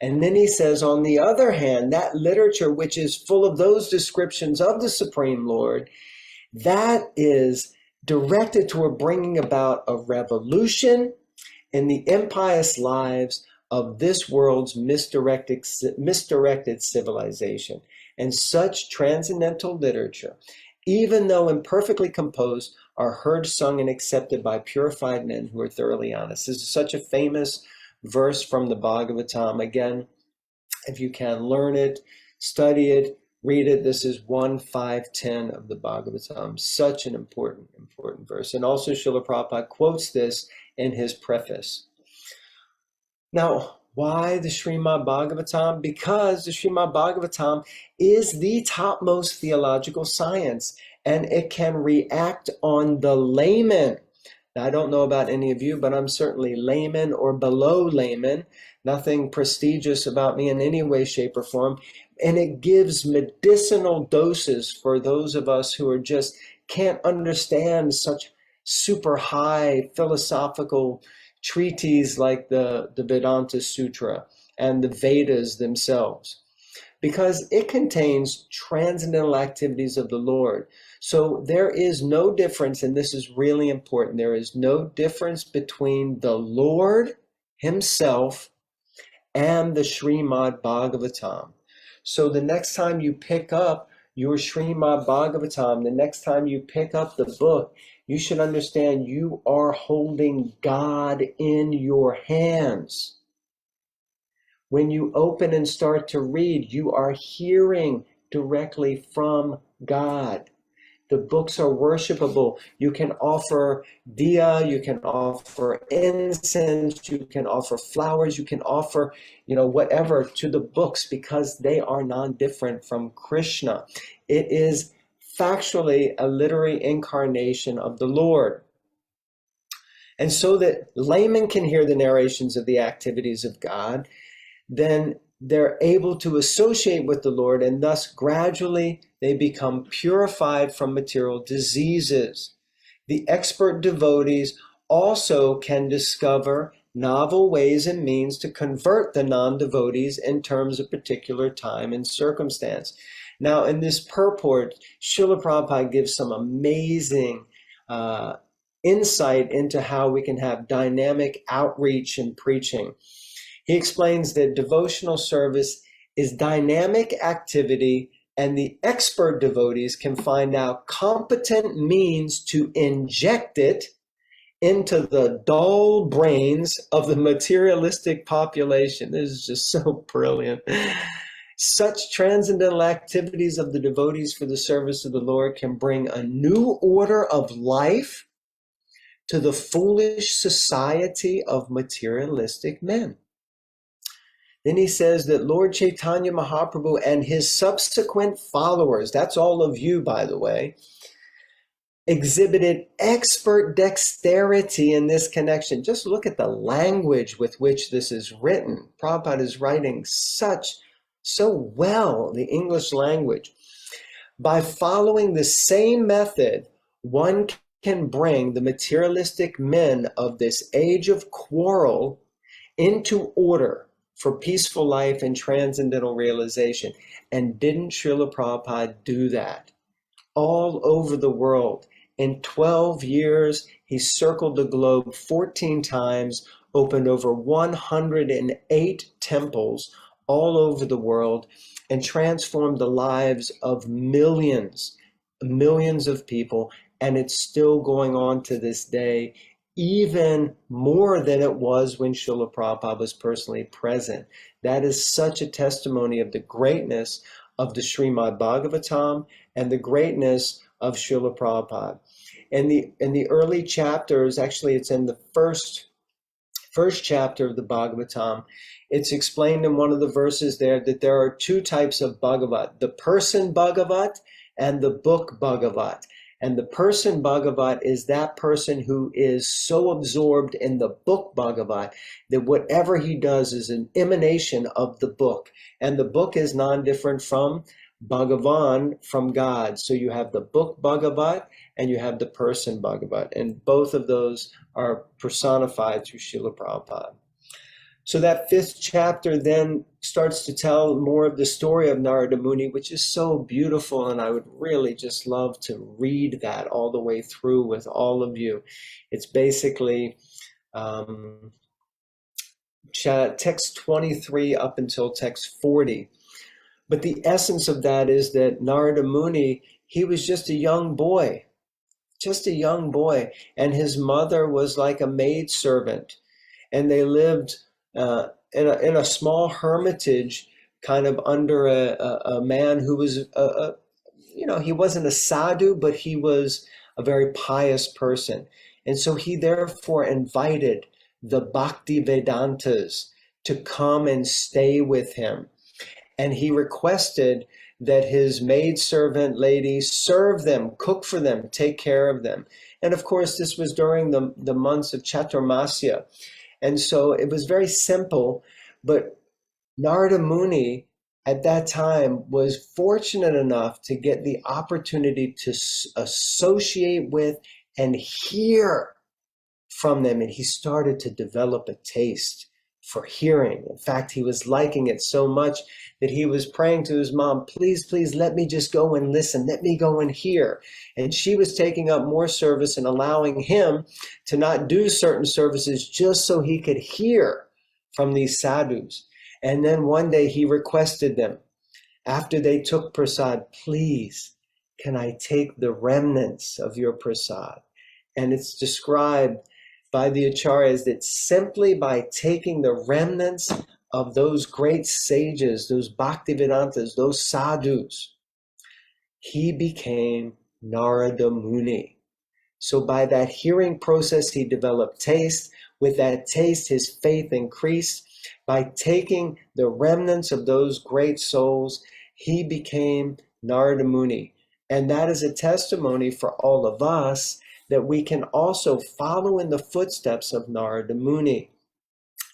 Speaker 2: And then he says, on the other hand, that literature which is full of those descriptions of the Supreme Lord, that is directed toward bringing about a revolution in the impious lives of this world's misdirected civilization. And such transcendental literature, even though imperfectly composed, are heard, sung, and accepted by purified men who are thoroughly honest. This is such a famous verse from the Bhagavatam. Again, if you can, learn it, study it, read it. This is 1.5.10 of the Bhagavatam. Such an important verse. And also Srila Prabhupada quotes this in his preface. Now, why the Srimad Bhagavatam? Because the Srimad Bhagavatam is the topmost theological science, and it can react on the layman. Now, I don't know about any of you, but I'm certainly layman or below layman. Nothing prestigious about me in any way, shape, or form. And it gives medicinal doses for those of us who are just can't understand such super high philosophical treatises like the Vedanta Sutra and the Vedas themselves, because it contains transcendental activities of the Lord. So there is no difference, and this is really important, there is no difference between the Lord himself and the Srimad Bhagavatam. So the next time you pick up your Srimad Bhagavatam, the next time you pick up the book, you should understand you are holding God in your hands. When you open and start to read, you are hearing directly from God. The books are worshipable. You can offer diya, you can offer incense, you can offer flowers, you can offer, whatever to the books, because they are non-different from Krishna. It is factually a literary incarnation of the Lord. And so that laymen can hear the narrations of the activities of God, then they're able to associate with the Lord, and thus gradually they become purified from material diseases. The expert devotees also can discover novel ways and means to convert the non-devotees in terms of particular time and circumstance. Now, in this purport, Srila Prabhupada gives some amazing insight into how we can have dynamic outreach and preaching. He explains that devotional service is dynamic activity, and the expert devotees can find out competent means to inject it into the dull brains of the materialistic population. This is just so brilliant. Such transcendental activities of the devotees for the service of the Lord can bring a new order of life to the foolish society of materialistic men. Then he says that Lord Chaitanya Mahaprabhu and his subsequent followers, that's all of you, by the way, exhibited expert dexterity in this connection. Just look at the language with which this is written. Prabhupada is writing so well the English language. By following the same method, one can bring the materialistic men of this age of quarrel into order for peaceful life and transcendental realization. And didn't Srila Prabhupada do that? All over the world. In 12 years, he circled the globe 14 times, opened over 108 temples all over the world, and transformed the lives of millions of people. And it's still going on to this day, even more than it was when Srila Prabhupada was personally present. That is such a testimony of the greatness of the Srimad Bhagavatam and the greatness of Srila Prabhupada. In the early chapters, actually it's in the first chapter of the Bhagavatam, it's explained in one of the verses there that there are two types of Bhagavat, the person Bhagavat and the book Bhagavat. And the person Bhagavat is that person who is so absorbed in the book Bhagavat that whatever he does is an emanation of the book. And the book is non-different from Bhagavan, from God. So you have the book Bhagavat and you have the person Bhagavat. And both of those are personified through Srila Prabhupada. So that 5th chapter then starts to tell more of the story of Narada Muni, which is so beautiful, and I would really just love to read that all the way through with all of you. It's basically text 23 up until text 40. But the essence of that is that Narada Muni, he was just a young boy, and his mother was like a maidservant, and they lived in a small hermitage, kind of under a man who was, he wasn't a sadhu, but he was a very pious person. And so he therefore invited the Bhakti Vedantas to come and stay with him. And he requested that his maidservant lady serve them, cook for them, take care of them. And of course, this was during the months of Chaturmasya. And so it was very simple, but Narada Muni at that time was fortunate enough to get the opportunity to associate with and hear from them. And he started to develop a taste for hearing. In fact, he was liking it so much that he was praying to his mom, please, please let me just go and listen. Let me go and hear. And she was taking up more service and allowing him to not do certain services just so he could hear from these sadhus. And then one day he requested them, after they took prasad, please, can I take the remnants of your prasad? And it's described by the acharyas that simply by taking the remnants of those great sages, those Bhaktivedantas, those sadhus, he became Narada Muni. So by that hearing process, he developed taste. With that taste, his faith increased. By taking the remnants of those great souls, he became Narada Muni. And that is a testimony for all of us that we can also follow in the footsteps of Narada Muni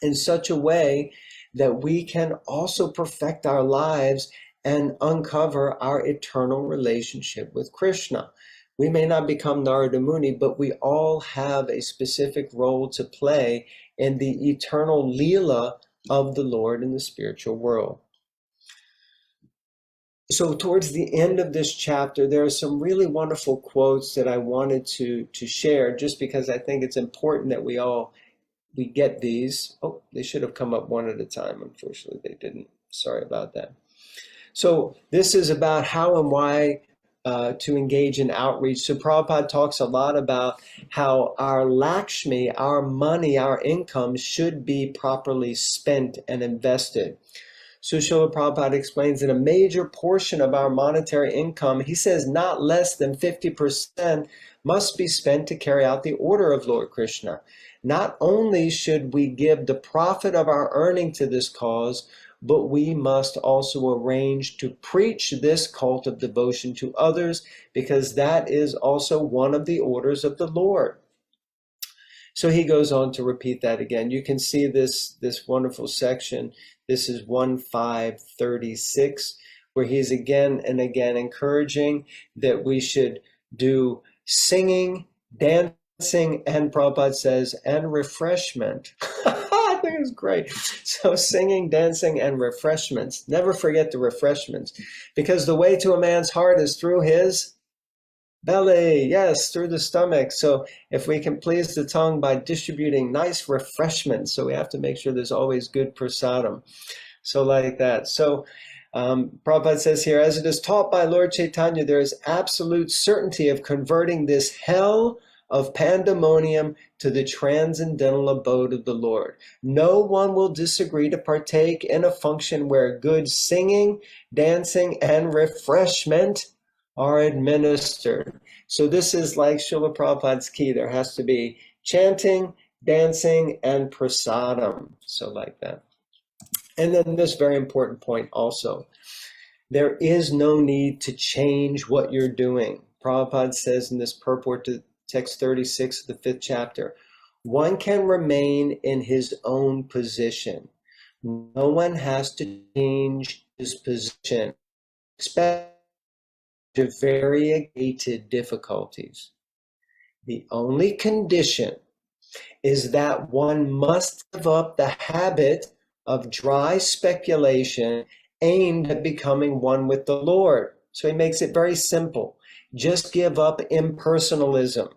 Speaker 2: in such a way that we can also perfect our lives and uncover our eternal relationship with Krishna. We may not become Narada Muni, but we all have a specific role to play in the eternal Leela of the Lord in the spiritual world. So towards the end of this chapter, there are some really wonderful quotes that I wanted to share, just because I think it's important that we get these. Oh, they should have come up one at a time. Unfortunately, they didn't. Sorry about that. So this is about how and why to engage in outreach. So Prabhupada talks a lot about how our Lakshmi, our money, our income should be properly spent and invested. So Srila Prabhupada explains that a major portion of our monetary income, he says not less than 50%, must be spent to carry out the order of Lord Krishna. Not only should we give the profit of our earning to this cause, but we must also arrange to preach this cult of devotion to others, because that is also one of the orders of the Lord. So he goes on to repeat that again. You can see this wonderful section. This is 1536, where he's again and again encouraging that we should do singing, dancing, and Prabhupada says, and refreshment. I think it's great. So singing, dancing, and refreshments. Never forget the refreshments, because the way to a man's heart is through his belly. Yes, through the stomach. So if we can please the tongue by distributing nice refreshments, so we have to make sure there's always good prasadam. So like that. So Prabhupada says here, as it is taught by Lord Chaitanya, there is absolute certainty of converting this hell of pandemonium to the transcendental abode of the Lord. No one will disagree to partake in a function where good singing, dancing, and refreshment are administered. So this is like Srila Prabhupada's key. There has to be chanting, dancing, and prasadam. So like that. And then this very important point also, there is no need to change what you're doing. Prabhupada says in this purport to text 36 of the 5th chapter, one can remain in his own position. No one has to change his position, especially to variegated difficulties. The only condition is that one must give up the habit of dry speculation aimed at becoming one with the Lord. So he makes it very simple. Just give up impersonalism.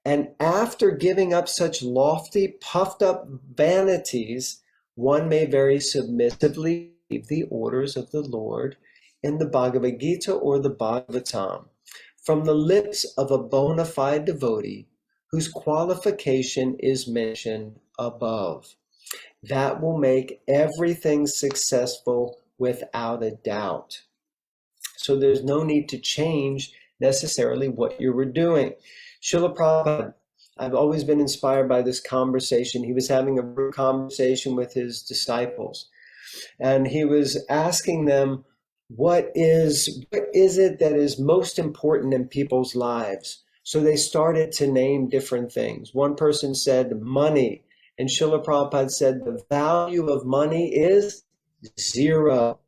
Speaker 2: And after giving up such lofty, puffed up vanities, one may very submissively receive the orders of the Lord in the Bhagavad Gita or the Bhagavatam from the lips of a bona fide devotee whose qualification is mentioned above. That will make everything successful without a doubt. So there's no need to change necessarily what you were doing. Srila Prabhupada, I've always been inspired by this conversation. He was having a conversation with his disciples, and he was asking them, what is it that is most important in people's lives? So they started to name different things. One person said money, and Srila Prabhupada said the value of money is 0.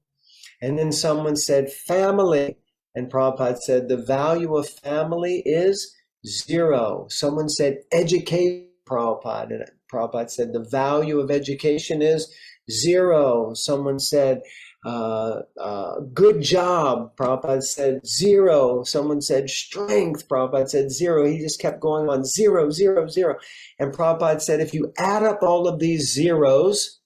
Speaker 2: And then someone said family, and Prabhupada said the value of family is 0. Someone said education, Prabhupada, and Prabhupada said the value of education is 0. Someone said good job, Prabhupada said 0. Someone said strength, Prabhupada said 0. He just kept going on 0, 0, 0. And Prabhupada said, if you add up all of these zeros,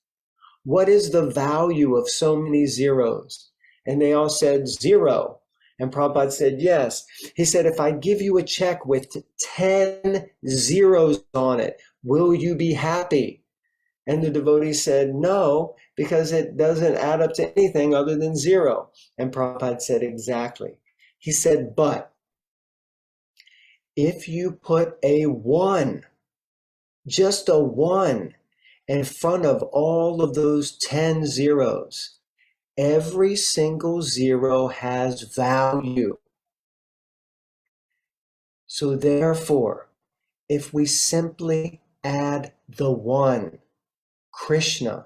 Speaker 2: what is the value of so many zeros? And they all said 0. And Prabhupada said, yes. He said, if I give you a check with 10 zeros on it, will you be happy? And the devotee said, no, because it doesn't add up to anything other than 0. And Prabhupada said, exactly. He said, but if you put a 1, just a 1, in front of all of those 10 zeros, every single 0 has value. So therefore, if we simply add the 1, Krishna,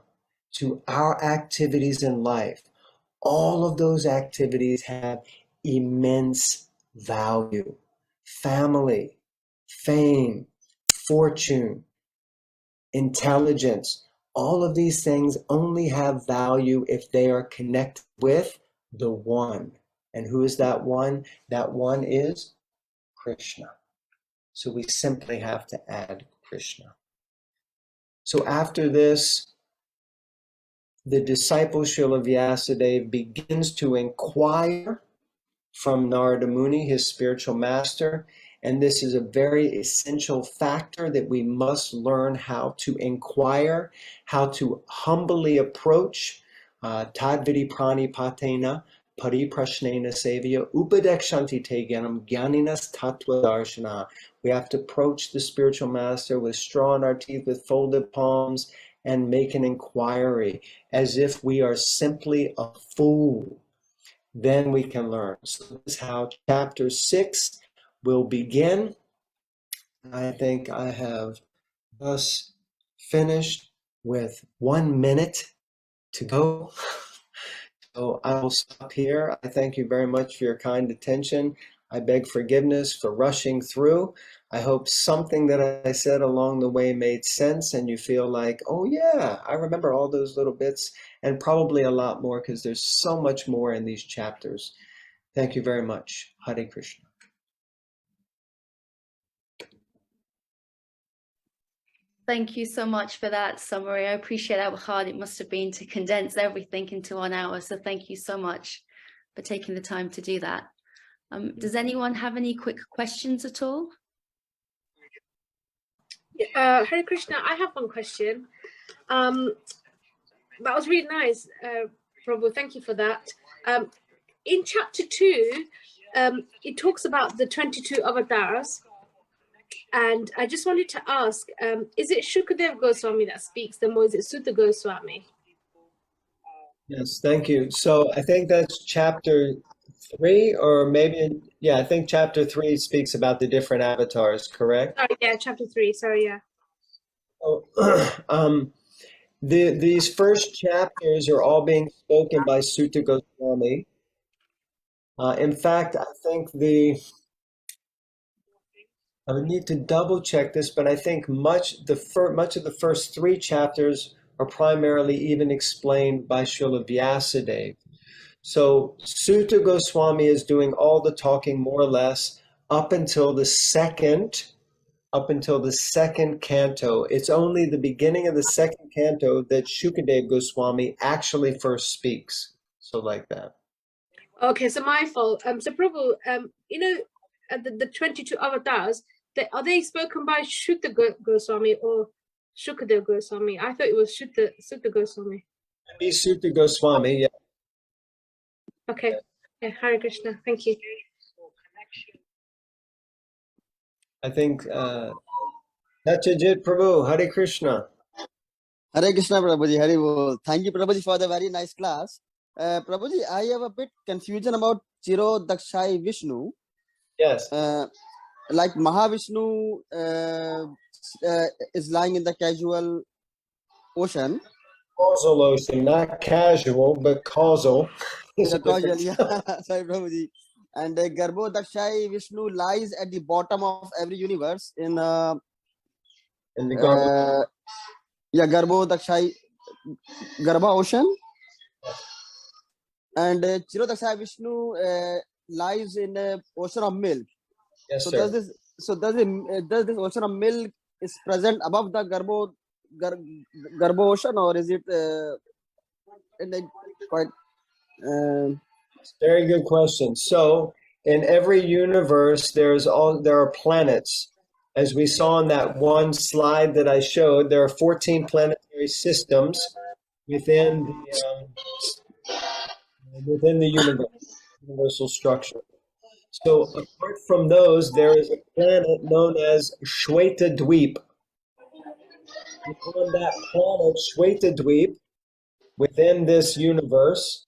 Speaker 2: to our activities in life, all of those activities have immense value. Family, fame, fortune, intelligence, all of these things only have value if they are connected with the 1. And who is that 1? That 1 is Krishna. So we simply have to add Krishna. So after this, the disciple Srila Vyasadeva begins to inquire from Narada Muni, his spiritual master, and this is a very essential factor that we must learn how to inquire, how to humbly approach Tadvidi Prani Patena, Pariprashnena Sevya Upadekshanti Te Gyanam Gyaninas Tattva Darshana. We have to approach the spiritual master with straw in our teeth, with folded palms, and make an inquiry as if we are simply a fool. Then we can learn. So this is how chapter 6 will begin. I think I have thus finished with 1 minute to go. So I will stop here. I thank you very much for your kind attention. I beg forgiveness for rushing through. I hope something that I said along the way made sense and you feel like, oh yeah, I remember all those little bits, and probably a lot more because there's so much more in these chapters. Thank you very much. Hare Krishna.
Speaker 1: Thank you so much for that summary. I appreciate how hard it must have been to condense everything into 1 hour. So thank you so much for taking the time to do that. Does anyone have any quick questions at all?
Speaker 4: Hare Krishna, I have one question. That was really nice, Prabhu. Thank you for that. In chapter 2, it talks about the 22 avatars. And I just wanted to ask, is it Shukadev Goswami that speaks them, or is it Sutta Goswami?
Speaker 2: Yes, thank you. So I think that's chapter 3, or maybe, yeah, I think chapter 3 speaks about the different avatars, correct?
Speaker 4: Oh, yeah, chapter 3. Sorry, yeah.
Speaker 2: So, these first chapters are all being spoken by Sutta Goswami. In fact, I think I would need to double check this, but I think much of the first 3 chapters are primarily even explained by Srila Vyasadeva. So Sutta Goswami is doing all the talking more or less up until the second canto. It's only the beginning of the second canto that Shukadev Goswami actually first speaks. So like that.
Speaker 4: Okay, so my fault. So Prabhu, the 22 avatars, are they spoken by Sutta Goswami or Shukadev Goswami? I thought it was Sutta Goswami.
Speaker 2: Maybe Sutta Goswami, yeah.
Speaker 4: Okay. Yeah, Hare Krishna. Thank you.
Speaker 2: I think Satyajit Prabhu, Hare Krishna.
Speaker 5: Hare Krishna, Prabhuji. Hare Bol. Thank you, Prabhuji, for the very nice class. Prabhuji, I have a bit confusion about Chiro Dakshai Vishnu.
Speaker 2: Yes.
Speaker 5: Like Mahavishnu is lying in the casual ocean.
Speaker 2: Causal ocean, not casual, but causal.
Speaker 5: Causal, yeah. Sorry, Prabhuji. And Garbho Dakshai Vishnu lies at the bottom of every universe in
Speaker 2: the Garbho.
Speaker 5: Garbho Dakshai Garbha ocean. And Chiro Dakshai Vishnu lies in the ocean of milk.
Speaker 2: Yes,
Speaker 5: so
Speaker 2: sir.
Speaker 5: Does this ocean of milk is present above the Garbho ocean, or is it in the quite?
Speaker 2: Very good question. So in every universe, there are planets. As we saw in that one slide that I showed, there are 14 planetary systems within the universal structure. So apart from those, there is a planet known as Shweta Dweep. And on that planet, Shweta Dweep, within this universe,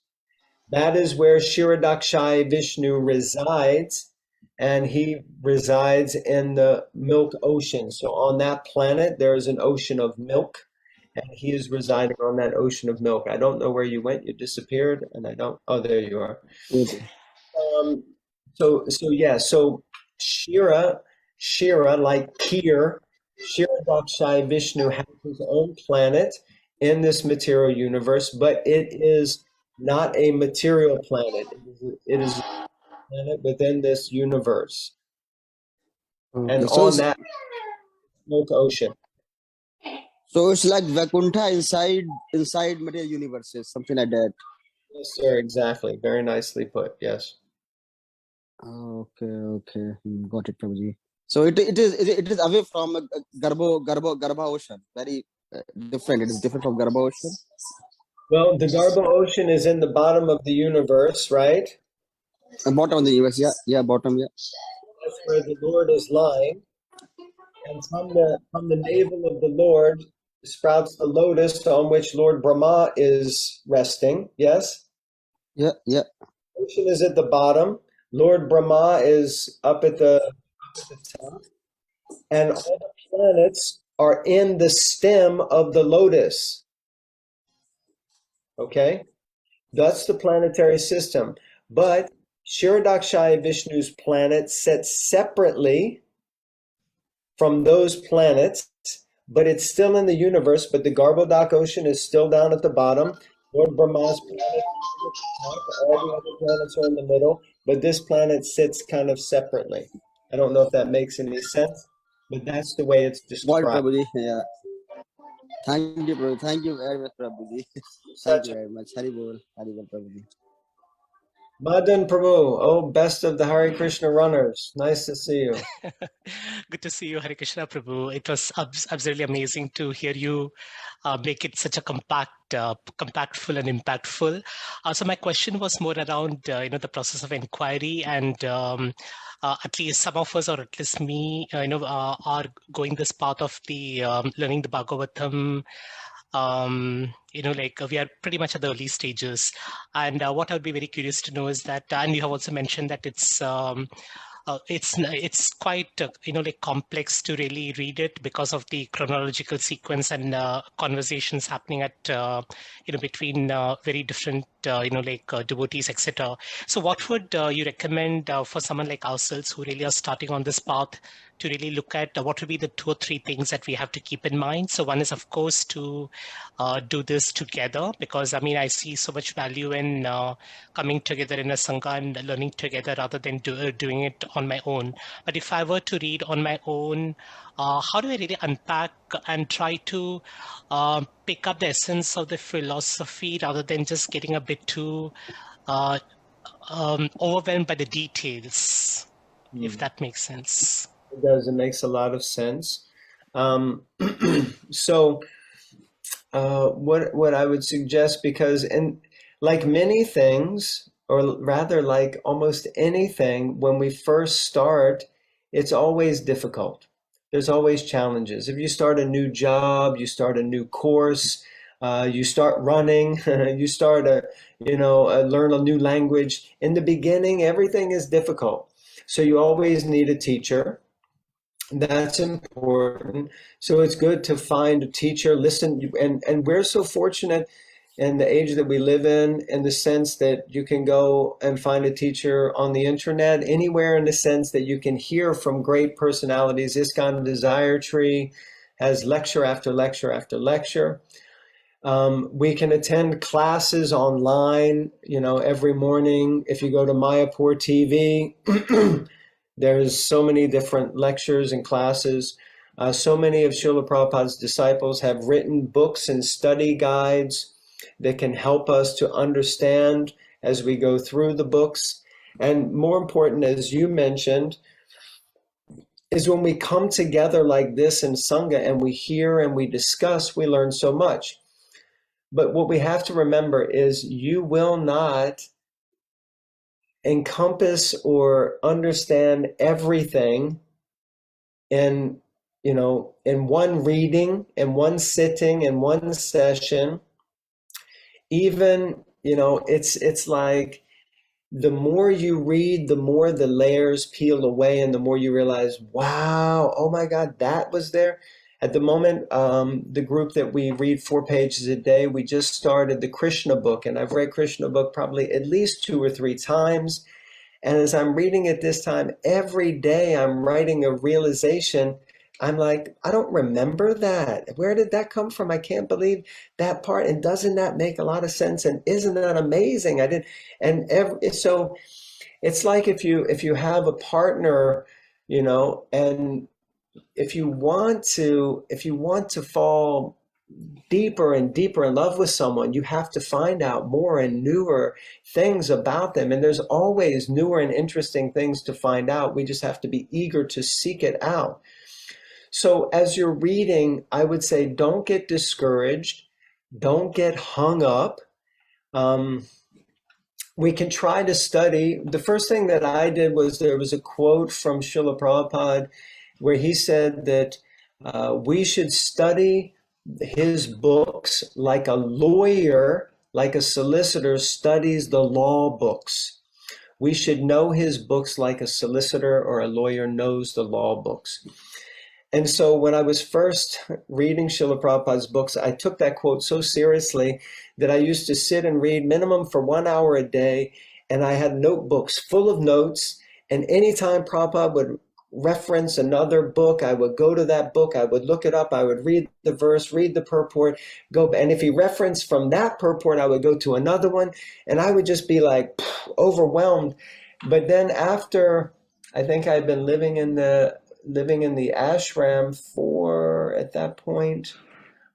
Speaker 2: that is where Kshirodakshai Vishnu resides, and he resides in the milk ocean. So on that planet, there is an ocean of milk, and he is residing on that ocean of milk. I don't know where you went. You disappeared, and oh, there you are.
Speaker 5: Okay.
Speaker 2: So Shira, like Kir, Kshirodakshai Vishnu has his own planet in this material universe, but it is not a material planet. It is a planet within this universe.
Speaker 5: Okay.
Speaker 2: And
Speaker 5: So
Speaker 2: on that milk ocean.
Speaker 5: So it's like Vaikuntha inside material universes, something like that.
Speaker 2: Yes, sir, exactly. Very nicely put, yes.
Speaker 5: Okay. Got it, Prabhuji. So it is away from Garbha ocean. Very different. It is different from Garbha ocean.
Speaker 2: Well, the Garbo Ocean is in the bottom of the universe, right?
Speaker 5: Bottom of the US, yeah, bottom, yeah.
Speaker 2: That's where the Lord is lying. And from the navel of the Lord sprouts the lotus on which Lord Brahma is resting. Yes?
Speaker 5: Yeah.
Speaker 2: Ocean is at the bottom. Lord Brahma is up at the top. And all the planets are in the stem of the lotus. Okay? That's the planetary system. But Shirodakshaya Vishnu's planet sits separately from those planets, but it's still in the universe, but the Garbhodak Ocean is still down at the bottom. Lord Brahma's planet is at the top. All the other planets are in the middle, but this planet sits kind of separately. I don't know if that makes any sense, but that's the way it's
Speaker 5: What,
Speaker 2: described.
Speaker 5: Prabhuji? Yeah. Thank you, Prabhu. Thank you very much, Prabhuji. Thank you very much. Hari Bol, Prabhuji.
Speaker 2: Madan Prabhu, oh, best of the Hare Krishna runners. Nice to see you.
Speaker 6: Good to see you, Hare Krishna Prabhu. It was absolutely amazing to hear you make it such a compactful and impactful. So my question was more around the process of inquiry, and at least some of us, or at least me, are going this path of the learning the Bhagavatam. We are pretty much at the early stages, and what I would be very curious to know is that, and you have also mentioned that it's quite complex to really read it because of the chronological sequence and conversations happening at between very different devotees, etc. So what would you recommend for someone like ourselves who really are starting on this path to really look at what would be the 2 or 3 things that we have to keep in mind? So one is, of course, to do this together, because I see so much value in coming together in a sangha and learning together rather than doing it on my own. But if I were to read on my own, how do I really unpack and try to pick up the essence of the philosophy rather than just getting a bit too overwhelmed by the details, if that makes sense?
Speaker 2: It does. It makes a lot of sense. So what I would suggest, because like many things, or rather like almost anything, when we first start, it's always difficult. There's always challenges. If you start a new job, you start a new course, you start running, you start learn a new language. In the beginning, everything is difficult. So you always need a teacher. That's important. So it's good to find a teacher, listen, and we're so fortunate in the age that we live in the sense that you can go and find a teacher on the internet, anywhere, in the sense that you can hear from great personalities. ISKCON Desire Tree has lecture after lecture after lecture. We can attend classes online, every morning. If you go to Mayapur TV, there's so many different lectures and classes. So many of Srila Prabhupada's disciples have written books and study guides that can help us to understand as we go through the books. And more important, as you mentioned, is when we come together like this in Sangha and we hear and we discuss, we learn so much. But what we have to remember is you will not encompass or understand everything in one reading, in one sitting, in one session. Even it's like the more you read, the more the layers peel away, and the more you realize, wow, oh my God, that was there. At the moment, the group that we read 4 pages a day, we just started the Krishna book, and I've read Krishna book probably at least 2 or 3 times. And as I'm reading it this time, every day I'm writing a realization. I'm like, I don't remember that. Where did that come from? I can't believe that part. And doesn't that make a lot of sense? And isn't that amazing? So it's like if you have a partner, and if you want to fall deeper and deeper in love with someone, you have to find out more and newer things about them. And there's always newer and interesting things to find out. We just have to be eager to seek it out. So as you're reading, I would say don't get discouraged. Don't get hung up. We can try to study. The first thing that I did was there was a quote from Srila Prabhupada where he said that we should study his books like a lawyer, like a solicitor studies the law books. We should know his books like a solicitor or a lawyer knows the law books. And so when I was first reading Srila Prabhupada's books, I took that quote so seriously that I used to sit and read minimum for 1 hour a day. And I had notebooks full of notes. And anytime Prabhupada would reference another book, I would go to that book, I would look it up, I would read the verse, read the purport, go. And if he referenced from that purport, I would go to another one. And I would just be like overwhelmed. But then after, I think I'd been living in the ashram for, at that point,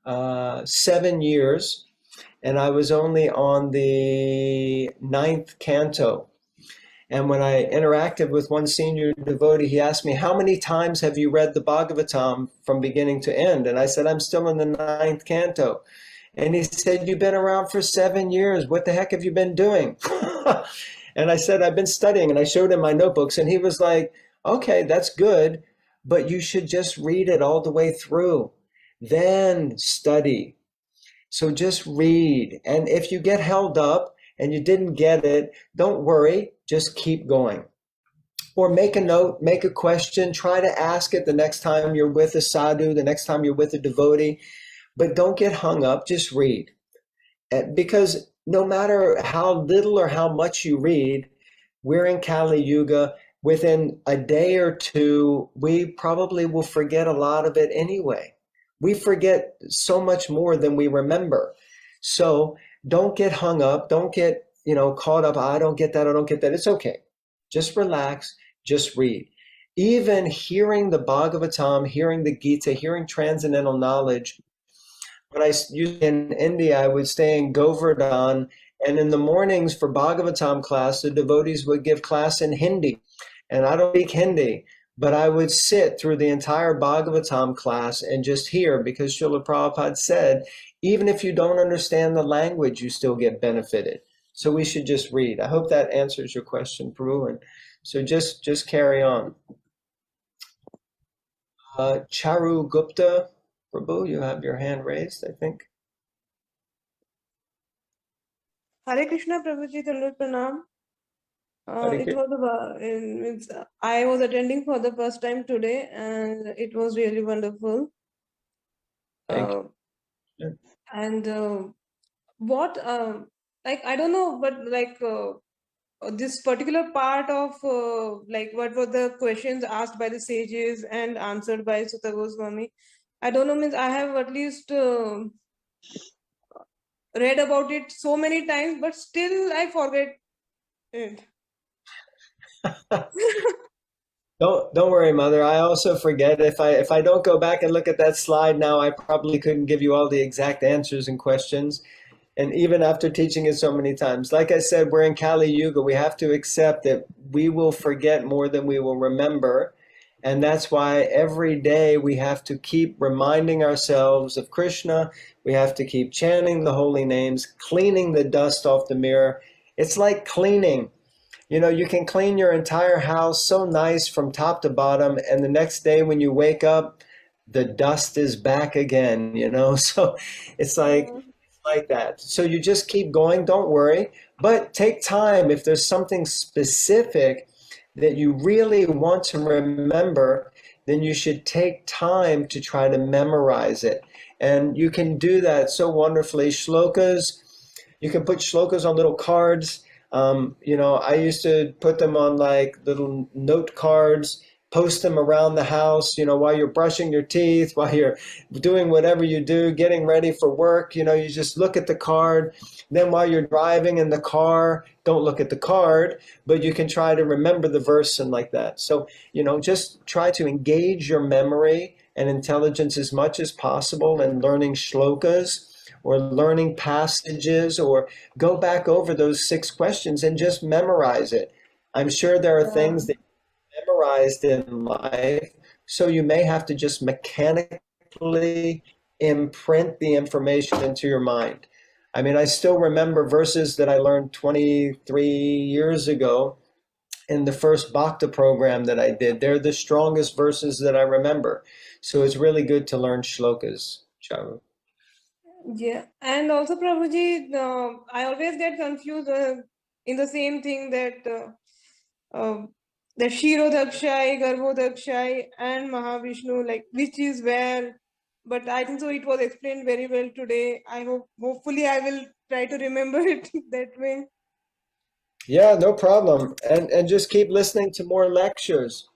Speaker 2: 7 years, and I was only on the 9th canto. And when I interacted with one senior devotee, he asked me, how many times have you read the Bhagavatam from beginning to end? And I said, I'm still in the 9th canto. And he said, you've been around for 7 years. What the heck have you been doing? And I said, I've been studying. And I showed him my notebooks. And he was like, okay, that's good, but you should just read it all the way through, then study. So just read. And if you get held up and you didn't get it, don't worry, just keep going. Or make a note, make a question, try to ask it the next time you're with a sadhu, the next time you're with a devotee, but don't get hung up, just read. Because no matter how little or how much you read, we're in Kali Yuga. Within a day or two, we probably will forget a lot of it anyway. We forget so much more than we remember. So don't get hung up. Don't get, caught up. I don't get that. I don't get that. It's okay. Just relax. Just read. Even hearing the Bhagavatam, hearing the Gita, hearing transcendental knowledge. When I used in India, I would stay in Govardhan, and in the mornings for Bhagavatam class, the devotees would give class in Hindi. And I don't speak Hindi, but I would sit through the entire Bhagavatam class and just hear, because Srila Prabhupada said, even if you don't understand the language, you still get benefited. So we should just read. I hope that answers your question, Prabhu. And so just carry on. Charu Gupta, Prabhu, you have your hand raised, I think.
Speaker 7: Hare Krishna, Prabhuji, Dandavat Pranam.
Speaker 2: Hare
Speaker 7: I was attending for the first time today, and it was really wonderful.
Speaker 2: Thank you. Yeah.
Speaker 7: And what, I don't know, but this particular part of what were the questions asked by the sages and answered by Sutta Goswami, I don't know, means I have at least read about it so many times, but still I forget it.
Speaker 2: Don't worry, Mother. I also forget. If I don't go back and look at that slide now, I probably couldn't give you all the exact answers and questions. And even after teaching it so many times, like I said, we're in Kali Yuga. We have to accept that we will forget more than we will remember. And that's why every day we have to keep reminding ourselves of Krishna. We have to keep chanting the holy names, cleaning the dust off the mirror. It's like cleaning. You can clean your entire house so nice from top to bottom, and the next day when you wake up, the dust is back again, So it's like that. So you just keep going, don't worry, but take time. If there's something specific that you really want to remember, then you should take time to try to memorize it. And you can do that so wonderfully. Shlokas, you can put shlokas on little cards. I used to put them on like little note cards, post them around the house, while you're brushing your teeth, while you're doing whatever you do, getting ready for work, you just look at the card. Then while you're driving in the car, don't look at the card, but you can try to remember the verse and like that. So, just try to engage your memory and intelligence as much as possible in learning shlokas, or learning passages, or go back over those 6 questions and just memorize it. I'm sure there are things that you memorized in life, so you may have to just mechanically imprint the information into your mind. I mean, I still remember verses that I learned 23 years ago in the first Bhakta program that I did. They're the strongest verses that I remember. So it's really good to learn shlokas, Charu.
Speaker 7: Yeah, and also Prabhuji, I always get confused in the same thing that Shirodakshai, Garbhodakshai, and Mahavishnu, like which is where. But I think so. It was explained very well today. Hopefully, I will try to remember it that way.
Speaker 2: Yeah, no problem. And just keep listening to more lectures.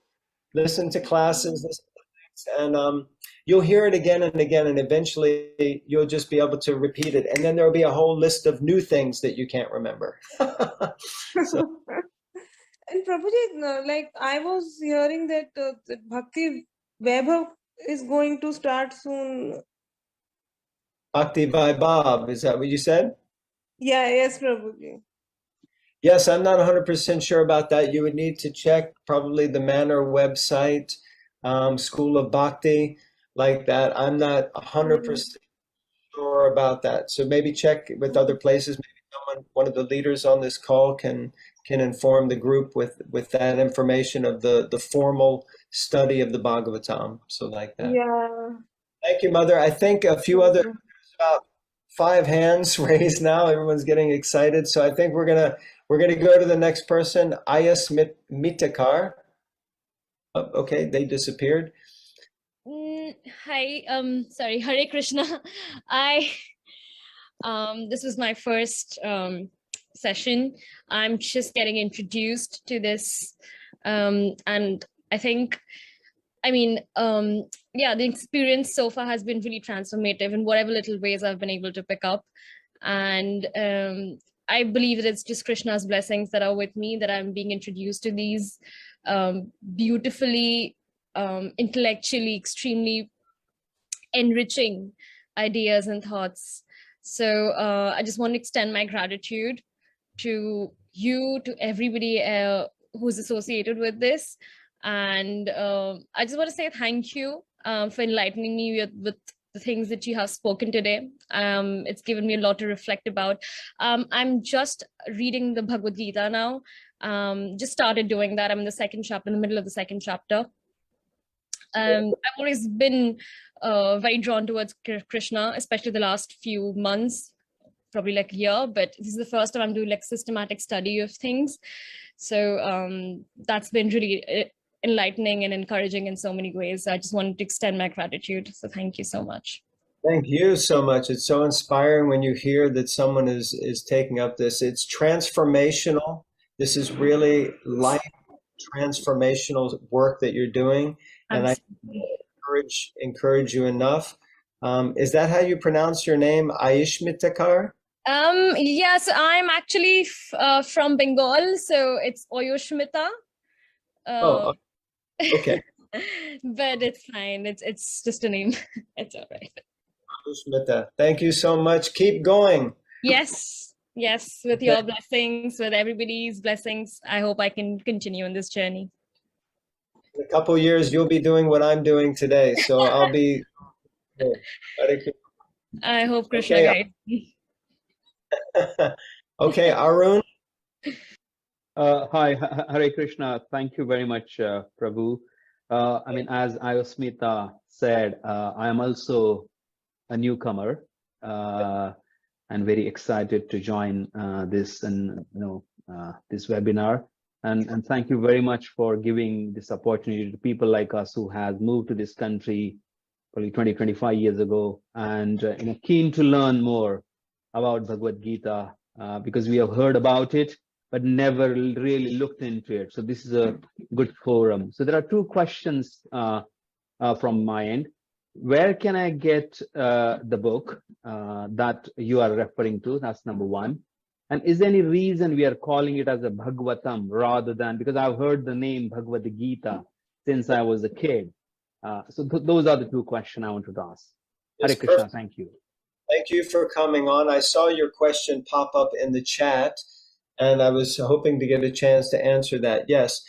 Speaker 2: Listen to classes, listen to things, and you'll hear it again and again, and eventually you'll just be able to repeat it. And then there'll be a whole list of new things that you can't remember. So,
Speaker 7: And Prabhuji, like I was hearing that Bhakti Vaibhav is going to start soon.
Speaker 2: Bhakti Vaibhav, is that what you said?
Speaker 7: Yeah, yes, Prabhuji.
Speaker 2: Yes, I'm not 100% sure about that. You would need to check probably the Manor website, School of Bhakti, like that. I'm not 100% sure about that. So maybe check with other places. Maybe one of the leaders on this call can inform the group with that information of the formal study of the Bhagavatam. So like that.
Speaker 7: Yeah.
Speaker 2: Thank you, Mother. I think a few other, about 5 hands raised now. Everyone's getting excited. So I think we're gonna go to the next person, Ayas Mitakar. Oh, okay, they disappeared.
Speaker 8: Hi, sorry, Hare Krishna. This was my first session. I'm just getting introduced to this, and I think, yeah, the experience so far has been really transformative in whatever little ways I've been able to pick up, and I believe that it's just Krishna's blessings that are with me, that I'm being introduced to these beautifully, intellectually, extremely enriching ideas and thoughts. So I just want to extend my gratitude to you, to everybody who's associated with this. And I just want to say thank you for enlightening me with the things that you have spoken today. It's given me a lot to reflect about. I'm just reading the Bhagavad Gita now. Just started doing that. I'm in the second chapter, in the middle of the second chapter. I've always been very drawn towards Krishna, especially the last few months, probably like a year, but this is the first time I'm doing like systematic study of things. So that's been really enlightening and encouraging in so many ways. I just wanted to extend my gratitude. So thank you so much.
Speaker 2: Thank you so much. It's so inspiring when you hear that someone is taking up this. It's transformational. This is really life transformational work that you're doing. And
Speaker 8: Absolutely.
Speaker 2: I encourage you enough. Is that how you pronounce your name, Ayushmitakar?
Speaker 8: Yes, I'm actually from Bengal, so it's Oyushmita.
Speaker 2: Oh, okay.
Speaker 8: But it's fine. It's just a name. It's all right.
Speaker 2: Ayushmita, thank you so much. Keep going.
Speaker 8: Yes, with your blessings, with everybody's blessings, I hope I can continue on this journey.
Speaker 2: In a couple of years, you'll be doing what I'm doing today. So I'll be.
Speaker 8: I hope Krishna guides me.
Speaker 2: Okay, Arun.
Speaker 9: Hi, Hare Krishna. Thank you very much, Prabhu. I mean, as Ayosmita said, I am also a newcomer and very excited to join this and this webinar. And thank you very much for giving this opportunity to people like us who has moved to this country probably 20, 25 years ago, and keen to learn more about Bhagavad Gita because we have heard about it, but never really looked into it. So this is a good forum. So there are 2 questions from my end. Where can I get the book that you are referring to? That's number 1. And is there any reason we are calling it as a Bhagavatam rather than, because I've heard the name Bhagavad Gita since I was a kid. So those are the 2 questions I wanted to ask. Hare Krishna, thank you.
Speaker 2: Thank you for coming on. I saw your question pop up in the chat, and I was hoping to get a chance to answer that. Yes,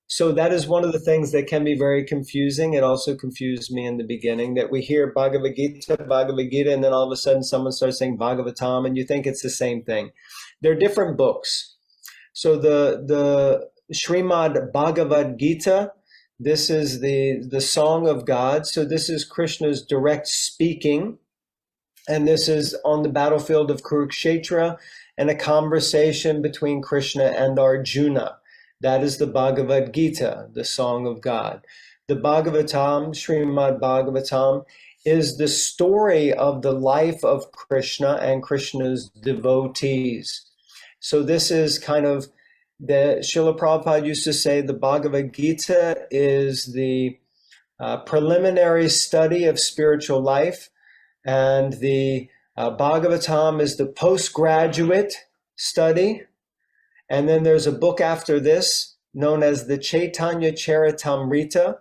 Speaker 2: So that is one of the things that can be very confusing. It also confused me in the beginning that we hear Bhagavad Gita, and then all of a sudden someone starts saying Bhagavatam, and you think it's the same thing. They're different books. So the Srimad Bhagavad Gita, this is the song of God. So this is Krishna's direct speaking, and this is on the battlefield of Kurukshetra, and a conversation between Krishna and Arjuna. That is the Bhagavad Gita, the song of God. The Bhagavatam, Srimad Bhagavatam, is the story of the life of Krishna and Krishna's devotees. So this is kind of the Srila Prabhupada used to say the Bhagavad Gita is the preliminary study of spiritual life, and the Bhagavatam is the postgraduate study. And then there's a book after this known as the Chaitanya Charitamrita,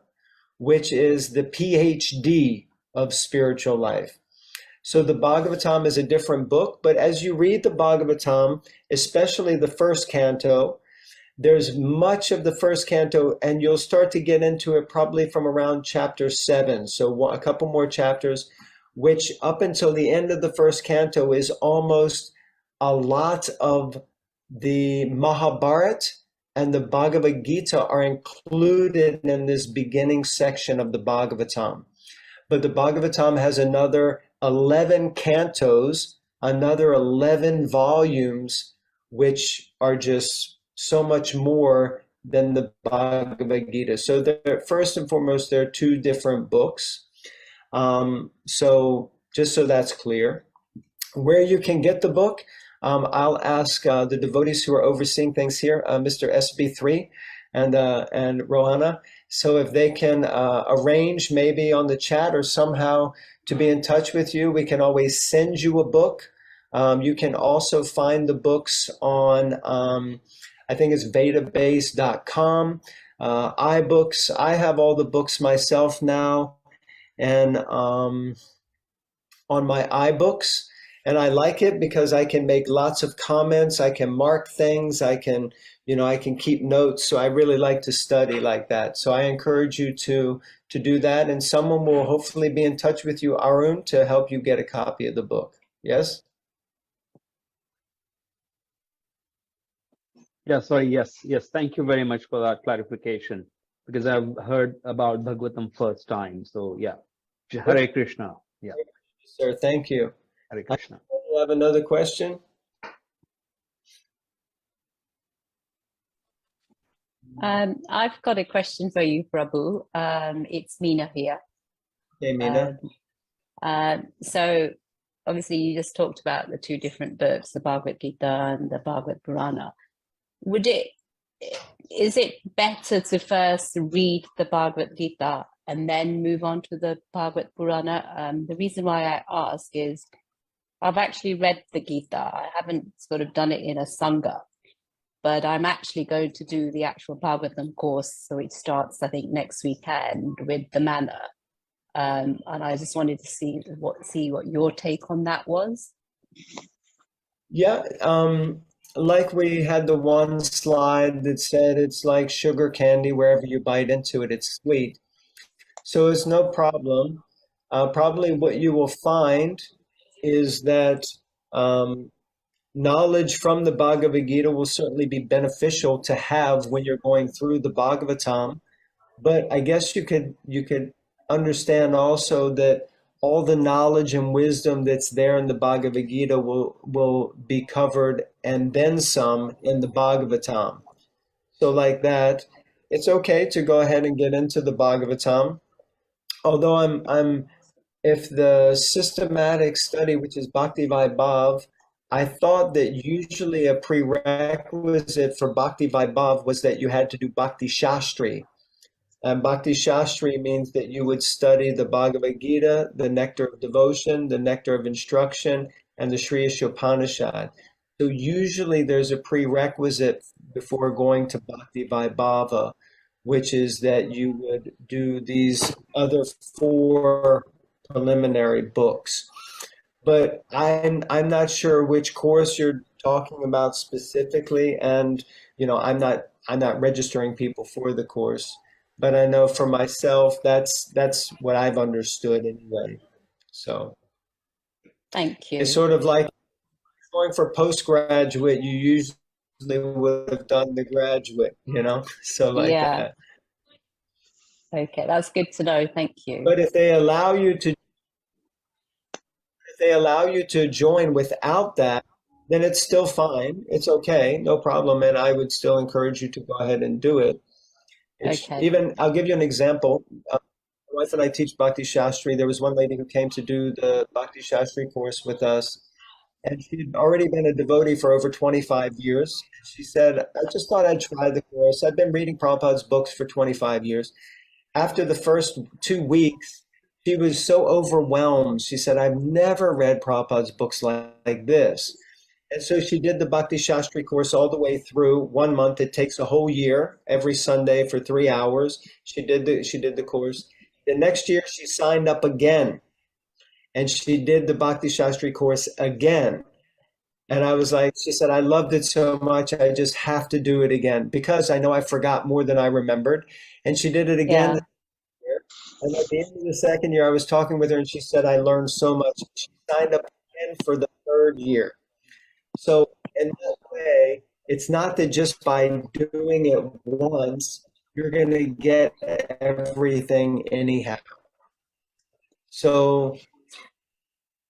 Speaker 2: which is the PhD of spiritual life. So the Bhagavatam is a different book, but as you read the Bhagavatam, especially the first canto, there's much of the first canto, and you'll start to get into it probably from around chapter 7. So a couple more chapters, which up until the end of the first canto is almost a lot of the Mahabharata and the Bhagavad Gita are included in this beginning section of the Bhagavatam. But the Bhagavatam has another 11 cantos, another 11 volumes, which are just so much more than the Bhagavad Gita. So first and foremost, there are two different books. So just so that's clear. Where you can get the book, I'll ask the devotees who are overseeing things here, Mr. SB3 and Rohana. So if they can arrange maybe on the chat or somehow to be in touch with you, we can always send you a book. You can also find the books on, I think it's vedabase.com, iBooks. I have all the books myself now, and on my iBooks. And I like it because I can make lots of comments. I can mark things. I can keep notes. So I really like to study like that. So I encourage you to do that. And someone will hopefully be in touch with you, Arun, to help you get a copy of the book. Yes?
Speaker 9: Yeah, sorry. Yes. Thank you very much for that clarification, because I've heard about Bhagavatam first time. So yeah, Hare Krishna. Yeah.
Speaker 2: Sir, thank you.
Speaker 9: Hare Krishna.
Speaker 2: I have another question.
Speaker 10: I've got a question for you, Prabhu. It's Meena here.
Speaker 2: Hey, Meena.
Speaker 10: So obviously you just talked about the two different books, the Bhagavad Gita and the Bhagavad Purana. Is it better to first read the Bhagavad Gita and then move on to the Bhagavad Purana? The reason why I ask is I've actually read the Gita. I haven't sort of done it in a Sangha, but I'm actually going to do the actual Bhagavatam course. So it starts, I think, next weekend with the manna. And I just wanted to see what your take on that was.
Speaker 2: Yeah, like we had the one slide that said it's like sugar candy. Wherever you bite into it, it's sweet. So it's no problem. Probably what you will find is that knowledge from the Bhagavad Gita will certainly be beneficial to have when you're going through the Bhagavatam. But I guess you could understand also that all the knowledge and wisdom that's there in the Bhagavad Gita will be covered and then some in the Bhagavatam. So like that, it's okay to go ahead and get into the Bhagavatam. Although if the systematic study, which is Bhakti Vaibhav, I thought that usually a prerequisite for Bhakti Vaibhav was that you had to do Bhakti Shastri. And Bhakti Shastri means that you would study the Bhagavad Gita, the Nectar of Devotion, the Nectar of Instruction, and the Sri Ishopanishad. So usually there's a prerequisite before going to Bhakti Vaibhava, which is that you would do these other 4 preliminary books. But I'm not sure which course you're talking about specifically, and I'm I'm not registering people for the course, but I know for myself, that's what I've understood anyway. So
Speaker 10: Thank you.
Speaker 2: it's sort of like going for postgraduate, you usually would have done the graduate, you know, so like
Speaker 10: Yeah.
Speaker 2: that.
Speaker 10: Okay, that's good to know. Thank you.
Speaker 2: But if they allow you to join without that, then it's still fine. It's okay, no problem, and I would still encourage you to go ahead and do it.
Speaker 10: Okay.
Speaker 2: Even I'll give you an example. My wife and I teach Bhakti Shastri. There was one lady who came to do the Bhakti Shastri course with us, and she had already been a devotee for over 25 years. She said, I just thought I'd try the course. I've been reading Prabhupada's books for 25 years. After the first 2 weeks, she was so overwhelmed. She said, I've never read Prabhupada's books like this. And so she did the Bhakti Shastri course all the way through 1 month. It takes a whole year, every Sunday for 3 hours. She did the course. The next year she signed up again, and she did the Bhakti Shastri course again. And I was like, she said, I loved it so much, I just have to do it again because I know I forgot more than I remembered. And she did it again.
Speaker 10: Yeah.
Speaker 2: And at the end of the second year, I was talking with her and she said, I learned so much. She signed up again for the third year. So in that way, it's not that just by doing it once, you're going to get everything anyhow. So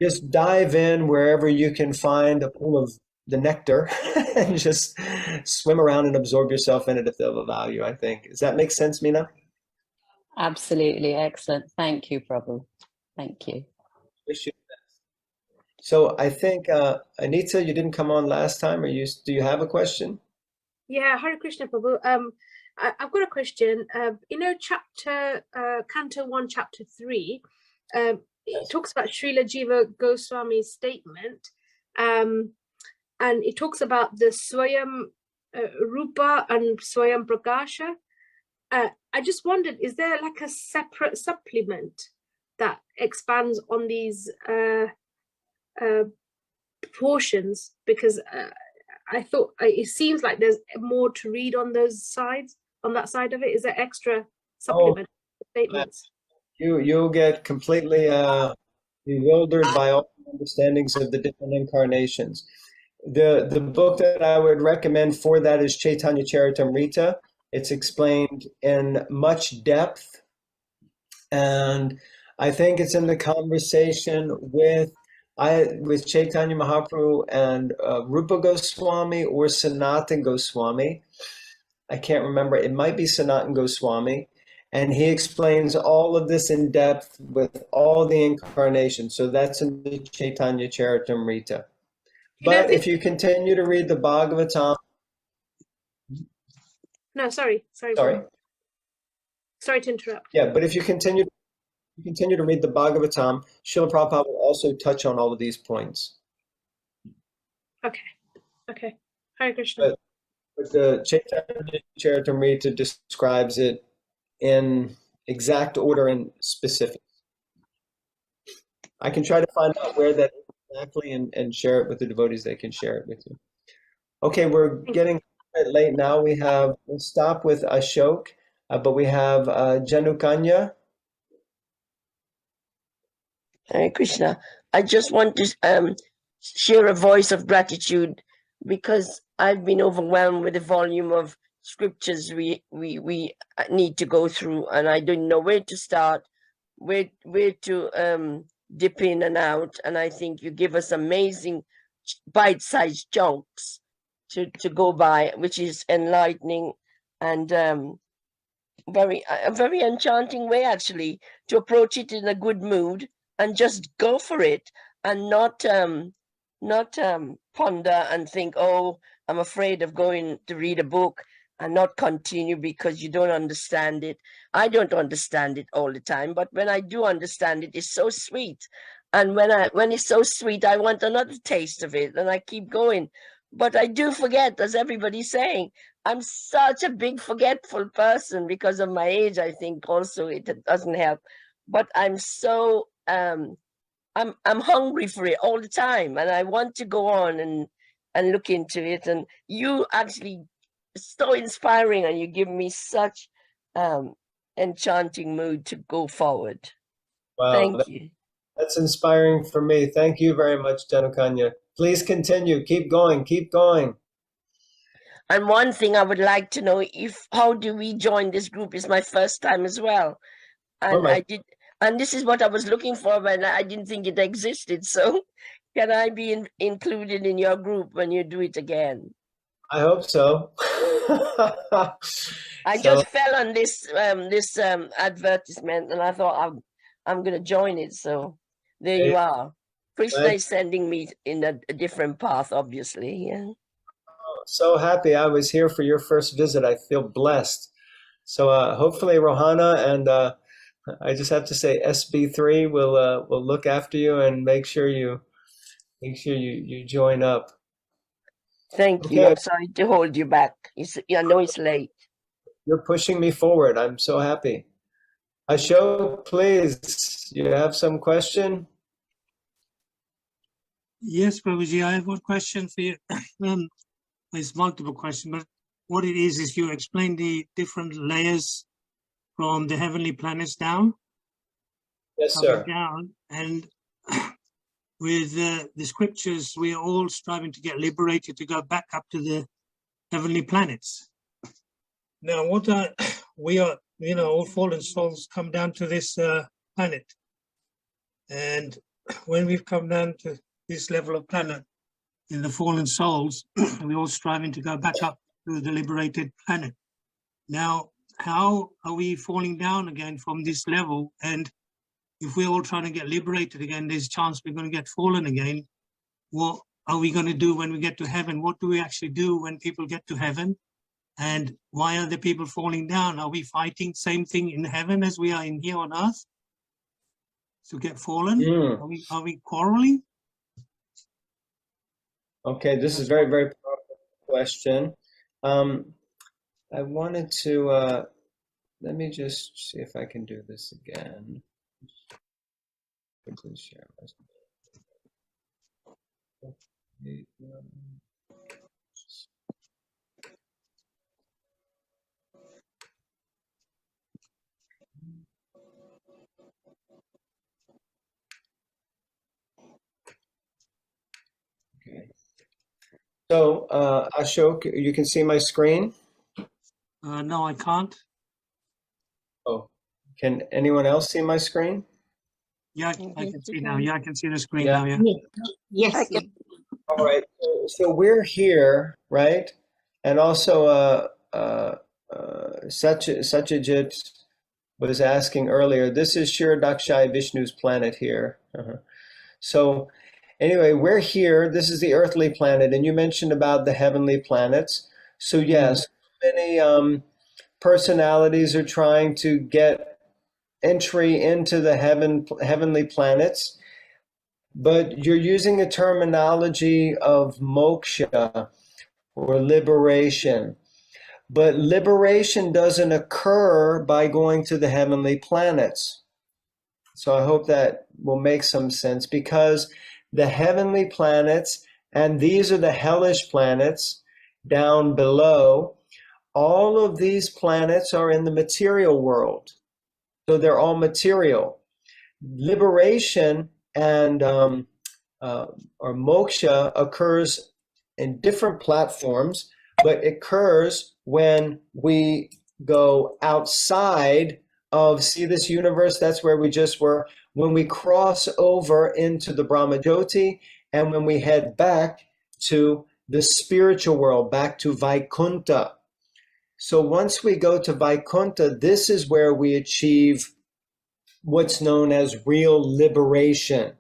Speaker 2: just dive in wherever you can find a pool of the nectar and just swim around and absorb yourself in it if they'll allow you, I think. Does that make sense, Meena?
Speaker 10: Absolutely. Excellent. Thank you, Prabhu. Thank you.
Speaker 2: Wish you the best. So I think, Anita, you didn't come on last time. Do you have a question?
Speaker 4: Yeah, Hare Krishna, Prabhu. I've got a question. Chapter Canto 1, Chapter 3, it talks about Srila Jiva Goswami's statement, and it talks about the Swayam Rupa and Swayam Prakasha. I just wondered, is there like a separate supplement that expands on these portions? Because I thought it seems like there's more to read on those sides, on that side of it. Is there extra supplement statements?
Speaker 2: You'll get completely bewildered by all the understandings of the different incarnations. The book that I would recommend for that is Chaitanya Charitamrita. It's explained in much depth, and I think it's in the conversation with Chaitanya Mahaprabhu and Rupa Goswami or Sanatan Goswami. I can't remember. It might be Sanatan Goswami. And he explains all of this in depth with all the incarnations. So that's in the Chaitanya Charitamrita. But if you continue to read the Bhagavatam.
Speaker 4: No, sorry. Sorry to interrupt.
Speaker 2: Yeah, but if you continue to read the Bhagavatam, Srila Prabhupada will also touch on all of these points.
Speaker 4: Okay. Hare Krishna.
Speaker 2: But the Chaitanya Charitamrita describes it in exact order and specifics. I can try to find out where that is exactly and share it with the devotees. They can share it with you. Okay, we're getting a bit late now. We'll stop with Ashok, but we have Janukanya.
Speaker 11: Hare Krishna. I just want to share a voice of gratitude because I've been overwhelmed with the volume of scriptures we need to go through, and I didn't know where to start, where to dip in and out. And I think you give us amazing bite-sized chunks to go by, which is enlightening and a very enchanting way actually to approach it in a good mood and just go for it and not ponder and think, oh, I'm afraid of going to read a book and not continue because you don't understand it. I don't understand it all the time, but when I do understand it, it's so sweet. And when it's so sweet, I want another taste of it, and I keep going. But I do forget, as everybody's saying. I'm such a big forgetful person because of my age. I think also it doesn't help. But I'm so I'm hungry for it all the time, and I want to go on and look into it. And you actually so inspiring, and you give me such enchanting mood to go forward.
Speaker 2: Wow,
Speaker 11: Thank you.
Speaker 2: that's inspiring for me. Thank you very much, Janukanya. Please continue. Keep going. Keep going.
Speaker 11: And one thing I would like to know, how do we join this group? It's my first time as well. And and this is what I was looking for when I didn't think it existed. So can I be included in your group when you do it again?
Speaker 2: I hope so.
Speaker 11: I just fell on this advertisement, and I thought I'm going to join it. So there you are. Krishna is sending me in a different path, obviously. Yeah.
Speaker 2: So happy I was here for your first visit. I feel blessed. So hopefully Rohana and I just have to say SB3 will look after you and make sure you join up.
Speaker 11: Thank you. I'm sorry to hold you back. I know it's late.
Speaker 2: You're pushing me forward. I'm so happy. Ashok, please, you have some question?
Speaker 12: Yes, Prabhuji, I have one question for you. It's multiple questions, but what it is you explain the different layers from the heavenly planets down.
Speaker 2: Yes, sir.
Speaker 12: Down, and with the scriptures, we are all striving to get liberated to go back up to the heavenly planets. Now, we are, all fallen souls come down to this planet, and when we've come down to this level of planet, in the fallen souls, we're all striving to go back up to the liberated planet. Now, how are we falling down again from this level? And if we're all trying to get liberated again, there's a chance we're going to get fallen again. What are we going to do when we get to heaven? What do we actually do when people get to heaven? And why are the people falling down? Are we fighting same thing in heaven as we are in here on earth to get fallen? Are we quarreling?
Speaker 2: Okay, this is very, very powerful question. I wanted to, let me just see if I can do this again. Quickly share my screen. Okay. So, Ashok, you can see my screen?
Speaker 12: No, I can't.
Speaker 2: Oh, can anyone else see my screen?
Speaker 12: Yeah, I can see now. Yeah, I can see the screen now. Yeah.
Speaker 11: Yes.
Speaker 2: All right. So we're here, right? And also, Satyajit was asking earlier. This is Shiradakshai Vishnu's planet here. So, anyway, we're here. This is the earthly planet, and you mentioned about the heavenly planets. So yes, many personalities are trying to get entry into the heavenly planets, but you're using a terminology of moksha or liberation. But liberation doesn't occur by going to the heavenly planets. So I hope that will make some sense, because the heavenly planets, and these are the hellish planets down below, all of these planets are in the material world. So they're all material. Liberation and or moksha occurs in different platforms, but it occurs when we go outside of, see this universe, that's where we just were, when we cross over into the Brahmajyoti, and when we head back to the spiritual world, back to Vaikuntha. So once we go to Vaikuntha, this is where we achieve what's known as real liberation,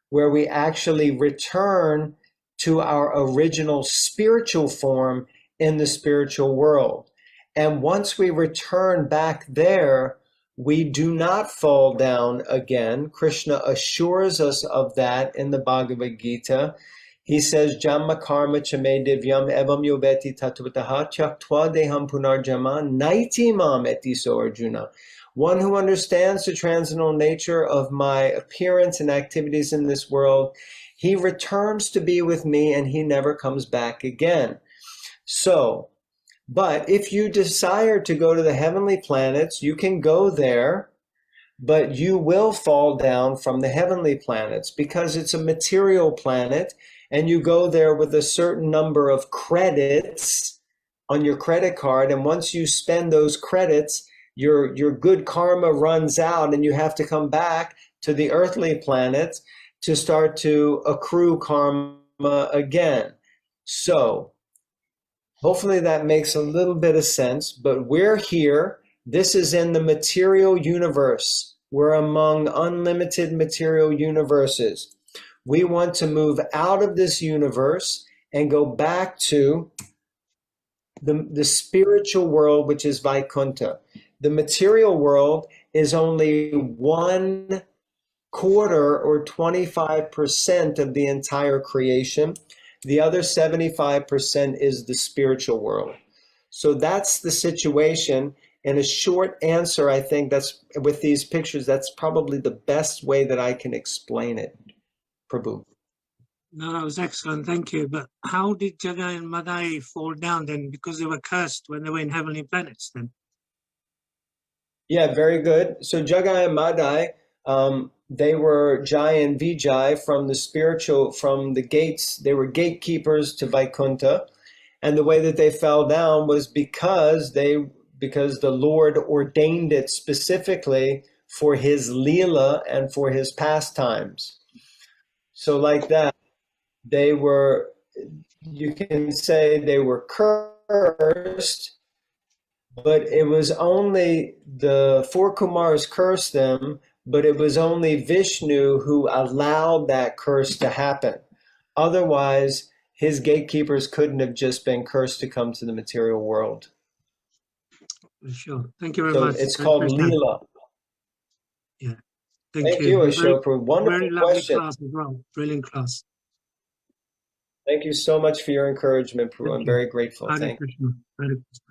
Speaker 2: where we actually return to our original spiritual form in the spiritual world. And once we return back there, we do not fall down again. Krishna assures us of that in the Bhagavad Gita. He says, Jamma karma chame divyam evam yoveti tattvataha tyaktva deham punarjama naiti mam eti so Arjuna. One who understands the transcendental nature of my appearance and activities in this world, he returns to be with me and he never comes back again. So But if you desire to go to the heavenly planets, you can go there, but you will fall down from the heavenly planets because it's a material planet, and you go there with a certain number of credits on your credit card. And once you spend those credits, your good karma runs out, and you have to come back to the earthly planets to start to accrue karma again. So hopefully that makes a little bit of sense, but we're here. This is in the material universe. We're among unlimited material universes. We want to move out of this universe and go back to the spiritual world, which is Vaikuntha. The material world is only 1/4 or 25% of the entire creation. The other 75% is the spiritual world. So that's the situation. In a short answer, I think that's with these pictures, that's probably the best way that I can explain it, Prabhu.
Speaker 12: No, that was excellent. Thank you. But how did Jagai and Madai fall down then? Because they were cursed when they were in heavenly planets then.
Speaker 2: Yeah, very good. So Jagai and Madai, they were Jai and Vijay from the spiritual, from the gates. They were gatekeepers to Vaikuntha. And the way that they fell down was because the Lord ordained it specifically for his Leela and for his pastimes. So like that, they were, you can say they were cursed, but it was only the four Kumars cursed them, but it was only Vishnu who allowed that curse to happen. Otherwise, his gatekeepers couldn't have just been cursed to come to the material world.
Speaker 12: Sure. Thank you very
Speaker 2: So
Speaker 12: much.
Speaker 2: it's called Leela.
Speaker 12: Yeah.
Speaker 2: Thank you, Ashok, for a wonderful
Speaker 12: very lovely
Speaker 2: question.
Speaker 12: class as well. Brilliant class.
Speaker 2: Thank you so much for your encouragement, Prabhu. I'm very grateful.
Speaker 12: Hare
Speaker 2: Thank you.
Speaker 12: Krishna. Hare Krishna.